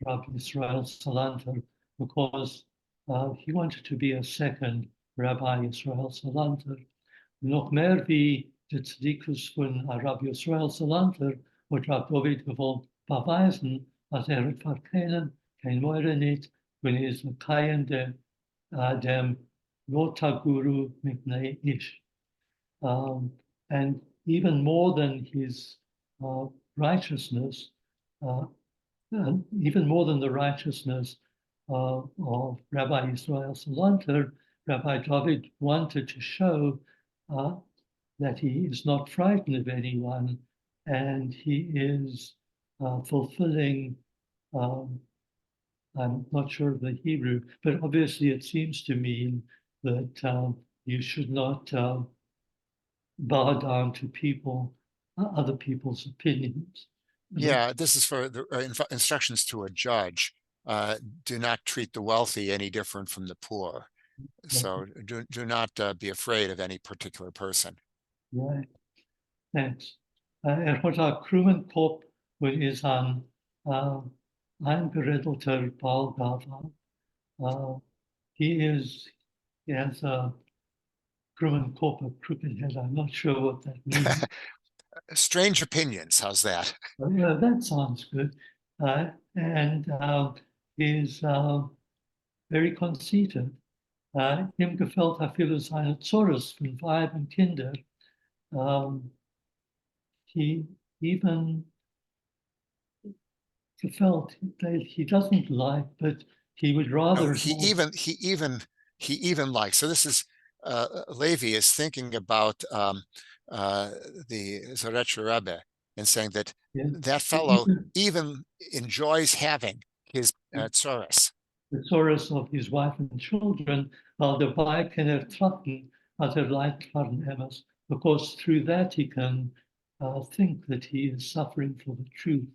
Rabbi Israel Salanter, because he wanted to be a second Rabbi Israel Salanter. Noch mehr wie der Tzedikus von Rabbi Israel Salanter hat Rab David gewollt beweisen, als hat verkennen, kein Meure nicht, wenn er ist kein dem Lotaguru Mipnei Ish. And even more than his righteousness, even more than the righteousness of Rabbi Israel Salanter, Rabbi David wanted to show that he is not frightened of anyone and he is fulfilling, I'm not sure of the Hebrew, but obviously it seems to mean that you should not bow down to people, other people's opinions. Yeah, this is for the instructions to a judge. Do not treat the wealthy any different from the poor. So do not be afraid of any particular person. Right, thanks. Hat a Krumenkopf und ist ein eingerittelter Ballgava. He has a Krumenkopf, a crooked head. I'm not sure what that means. Strange opinions, how's that? That sounds good. And he's very conceited. Ihm gefällt viele seine Zorys von Weib und Kinder. He even felt that he doesn't like, but he would rather. No, he even likes. So this is Levi is thinking about the Zarecher Rebbe and saying that Yeah, that fellow even enjoys having his tzoros. the Zorys of his wife and children, while dabei kann trachten, als Leid van Emmas, because through that he can think that he is suffering for the truth.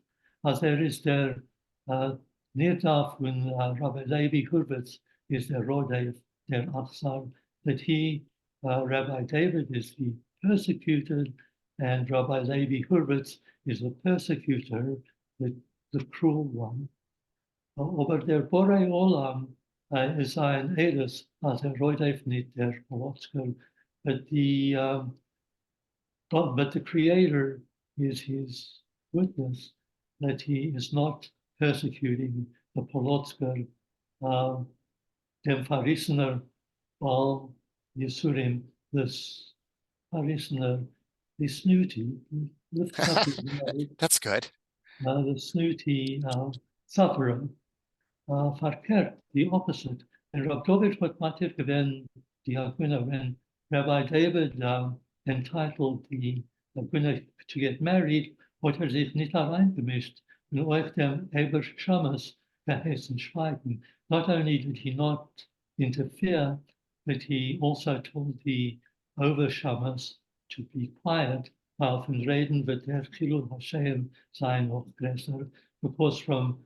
As there is der Nirdaf when Rabbi Levi Hurwitz is der Rodev, der Achsar, that he, Rabbi David, is the persecuted, and Rabbi Levi Hurwitz is the persecutor, the cruel one. Aber der Borei Olam is ein Edes, als Rodev nicht der Polotsker, but the Creator is his witness that he is not persecuting the Polotsker, dem Pharisener Baal Yisurim, this Pharisener, the snooty, lifts up his nose, That's good. the snooty sufferer, verkehrt, the opposite. And Rab David hat matir gewen, die Agune, when Rabbi David entitled the Agune to get married, hat sich nicht reingemischt in euch dem Eber Shamas verheißen Schweigen. Not only did he not interfere, but he also told the over Shamas to be quiet, while von Reden wird der Chilul Hashem sein noch größer, because from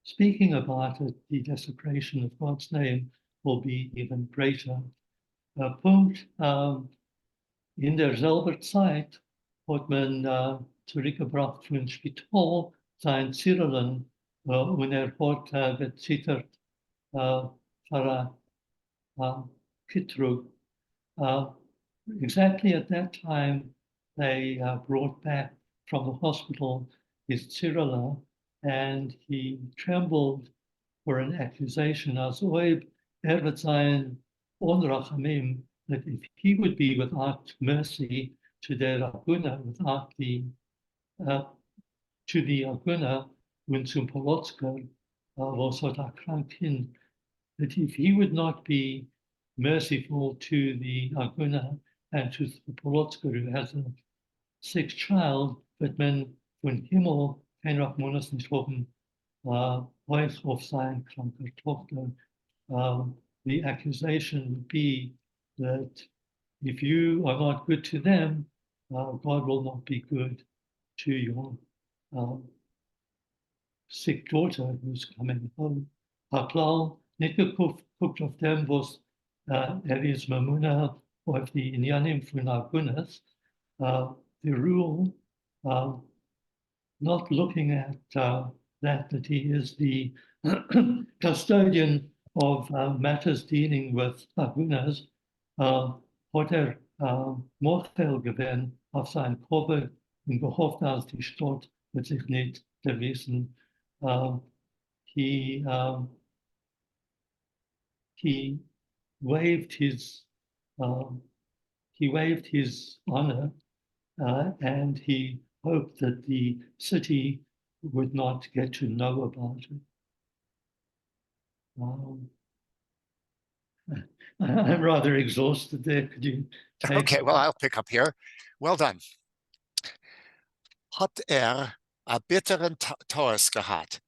speaking about it, the desecration of God's name will be even greater. Punkt, in derselben Zeit hat man zurückgebracht von Spital sein Cyrillen und hat gezittert für Kitrug. Exactly at that time, they brought back from the hospital his Cyrilla, and he trembled for an accusation as Oib wird sein Onrachamim, that if he would be without mercy to their Aguna, without the to the Aguna, und zum Polotsker, was hat krank Kind, that if he would not be merciful to the Aguna and to the Polotsker who has a sick child, but men von Himmel kein Rachmanis nicht haben, euch auf sein kranker Tochter. The accusation would be that if you are not good to them, God will not be good to your sick daughter who's coming home. Haklau nicht geguckt auf dem, was is Mamuna of the Inyanim von Agunas, the rule, not looking at that he is the custodian of matters dealing with Agunas, hat Mochel gewähnt auf sein Probe und gehofft, dass die Stadt wird sich nicht erwiesen. He he waived his honor, and he hoped that the city would not get to know about it. I'm rather exhausted there. Could you take Okay, well, I'll pick up here. Well done. Hat a bitteren Taurus gehabt,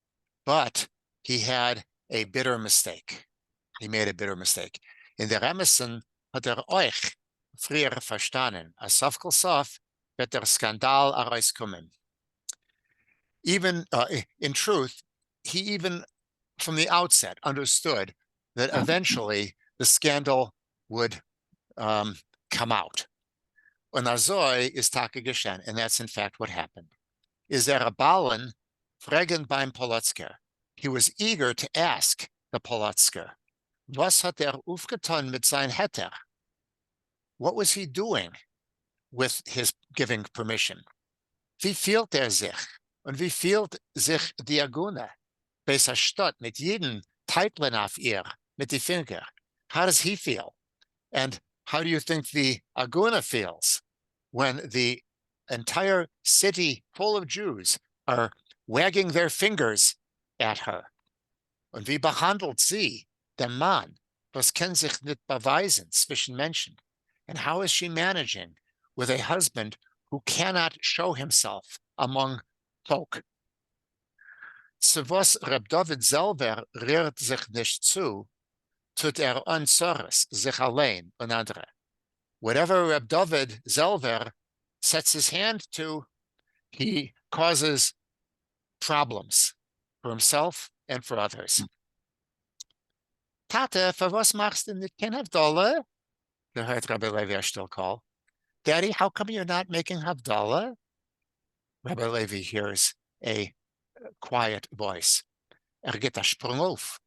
but he had a bitter mistake. He made a bitter mistake. In der Emerson hat euch früher verstanden. A sof kol sof wird der Skandal herauskommen. Even in truth, he even from the outset understood that eventually the scandal would come out. Und azoi is taka geschehen, and that's in fact what happened. Is there a Balin fragen beim Polotsker? He was eager to ask the Polotsker, was hat aufgetan mit sein Heter? What was he doing with his giving permission? Wie fühlt sich? Und wie fühlt sich die Agune? Bei der Stadt mit jedem Titlen auf ihr, mit die Finger. How does he feel? And how do you think the Aguna feels when the entire city full of Jews are wagging their fingers at her? Und wie behandelt sie den Mann? Das kann sich nicht beweisen zwischen Menschen. And how is she managing with a husband who cannot show himself among folk? Zu was Reb David selber rührt sich nicht zu, tut unzores, sich allein und andere. Whatever Reb David selber sets his hand to, he causes problems for himself and for others. Tate, für was machst du nicht kein Havdalah? Gehört Rabbi Levi still call. Daddy, how come you're not making Havdalah? Rabbi Levi hears a quiet voice. Geht Sprung auf.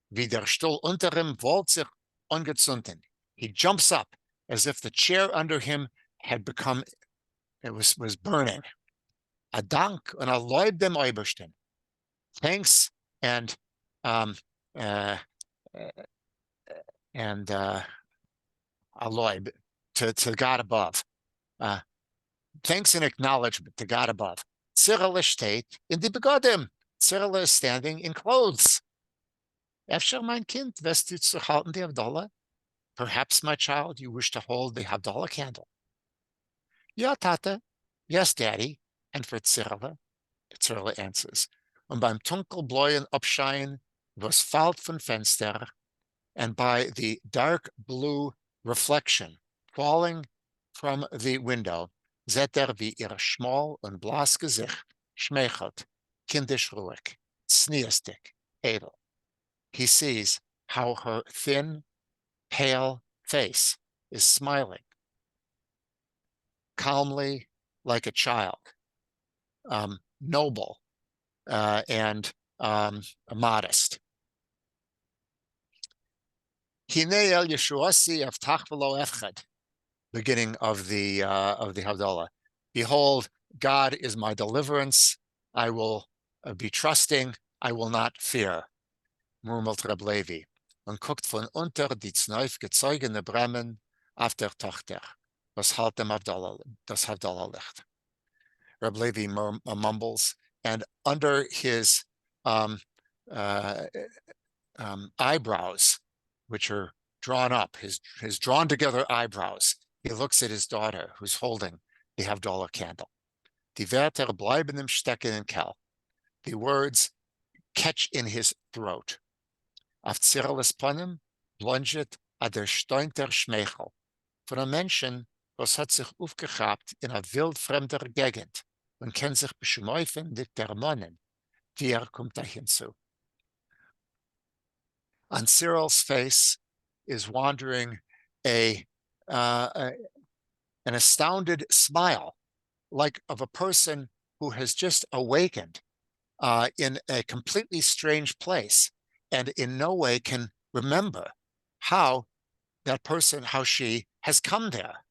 Wie der Stuhl unter ihm wollt sich angezündet. He jumps up as if the chair under him had become, it was burning. A dank und a loib dem Obersten. Thanks and a loib to God above. Thanks and acknowledgement to God above. Cyril state in the begodim. Cyril is standing in clothes. Efsher, mein Kind, wirst du zu halten die Havdalah? Perhaps, my child, you wish to hold the Havdalah candle. Ja, Tate. Yes, Daddy. And for Cyril answers. Und beim dunkelblauen Abschein, was fällt von Fenster, and by the dark blue reflection falling from the window, seht wie ihr schmal und blass Gesicht schmeichelt, kindisch ruhig, sneerstig, edel. He sees how her thin, pale face is smiling, calmly like a child, noble and modest. Hinei el Yeshuasi of Tachvelo Efchad, beginning of the Havdalah. Behold, God is my deliverance. I will be trusting. I will not fear. Murmelt Reb Levi und guckt von unter die znauf gezeugene Bremen auf der Tochter. Das halt dem das Havdalah-Licht. Reb Levi mumbles, and under his eyebrows, which are drawn up, his drawn together eyebrows, he looks at his daughter who's holding the Havdalah candle. Die Wörter bleiben im Stecken in Kel. The words catch in his throat. Auf Cyrilis Panim blonget a der steunter Schmeichel. Von einem Menschen, was hat sich aufgehabt in einer wildfremder Gegend und kann sich beschmeifen mit der Mannen, die kommt da hinzu. On Cyril's face, is wandering a, uh, an astounded smile, like of a person who has just awakened in a completely strange place and in no way can remember how that person, how she has come there.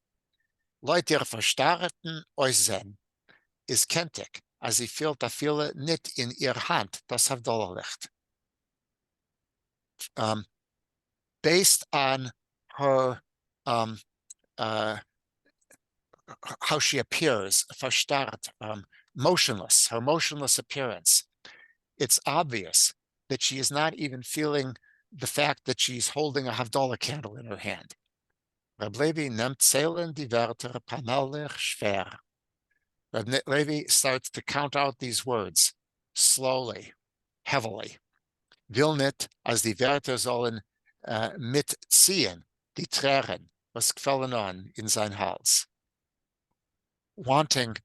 Leute ihr verstarrten euch sehen, is kentig, as sie fehlt a viele nit in ihr Hand, das Havdollerlicht. Based on her um, uh, how she appears, verstarrt, motionless, her motionless appearance, it's obvious that she is not even feeling the fact that she's holding a Havdalah candle in her hand. Reb Levi nimmt zählen die Wörter pamelig schwer. Reb Levi starts to count out these words slowly, heavily. Will nicht, als die Wörter sollen mitziehen, die Tränen, was gefallen on in sein Hals. Wanting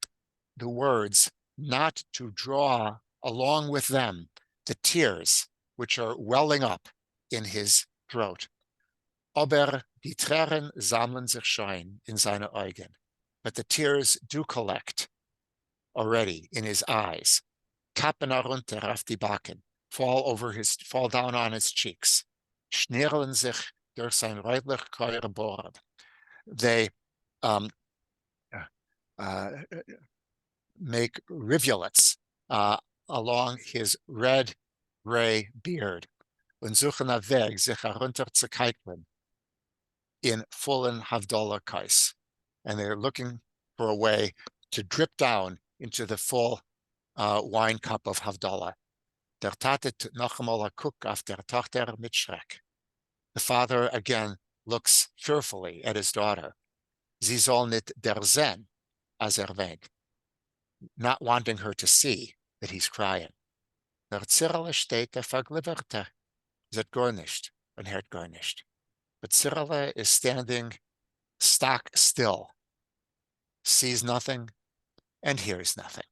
the words not to draw along with them the tears which are welling up in his throat. Aber die Tränen sammeln sich schon in seine Augen. But the tears do collect already in his eyes. Kappen herunter auf die Backen, fall down on his cheeks. Schnirren sich durch sein rötlich teure Bord. They make rivulets along his red-gray beard und suchen a Weg, sich herunter zu keiteln in vollen Havdalah-Kais. And they're looking for a way to drip down into the full wine cup of Havdalah. Der Tate tut noch einmal a Guck auf der Tochter mit Schreck. The father again looks fearfully at his daughter. Sie soll nicht der sehen, as weint, not wanting her to see that he's crying. Der Zirrele steht der Vergliverte, sieht gar nicht und hört gar nicht. But Zirrele is standing stock still, sees nothing and hears nothing.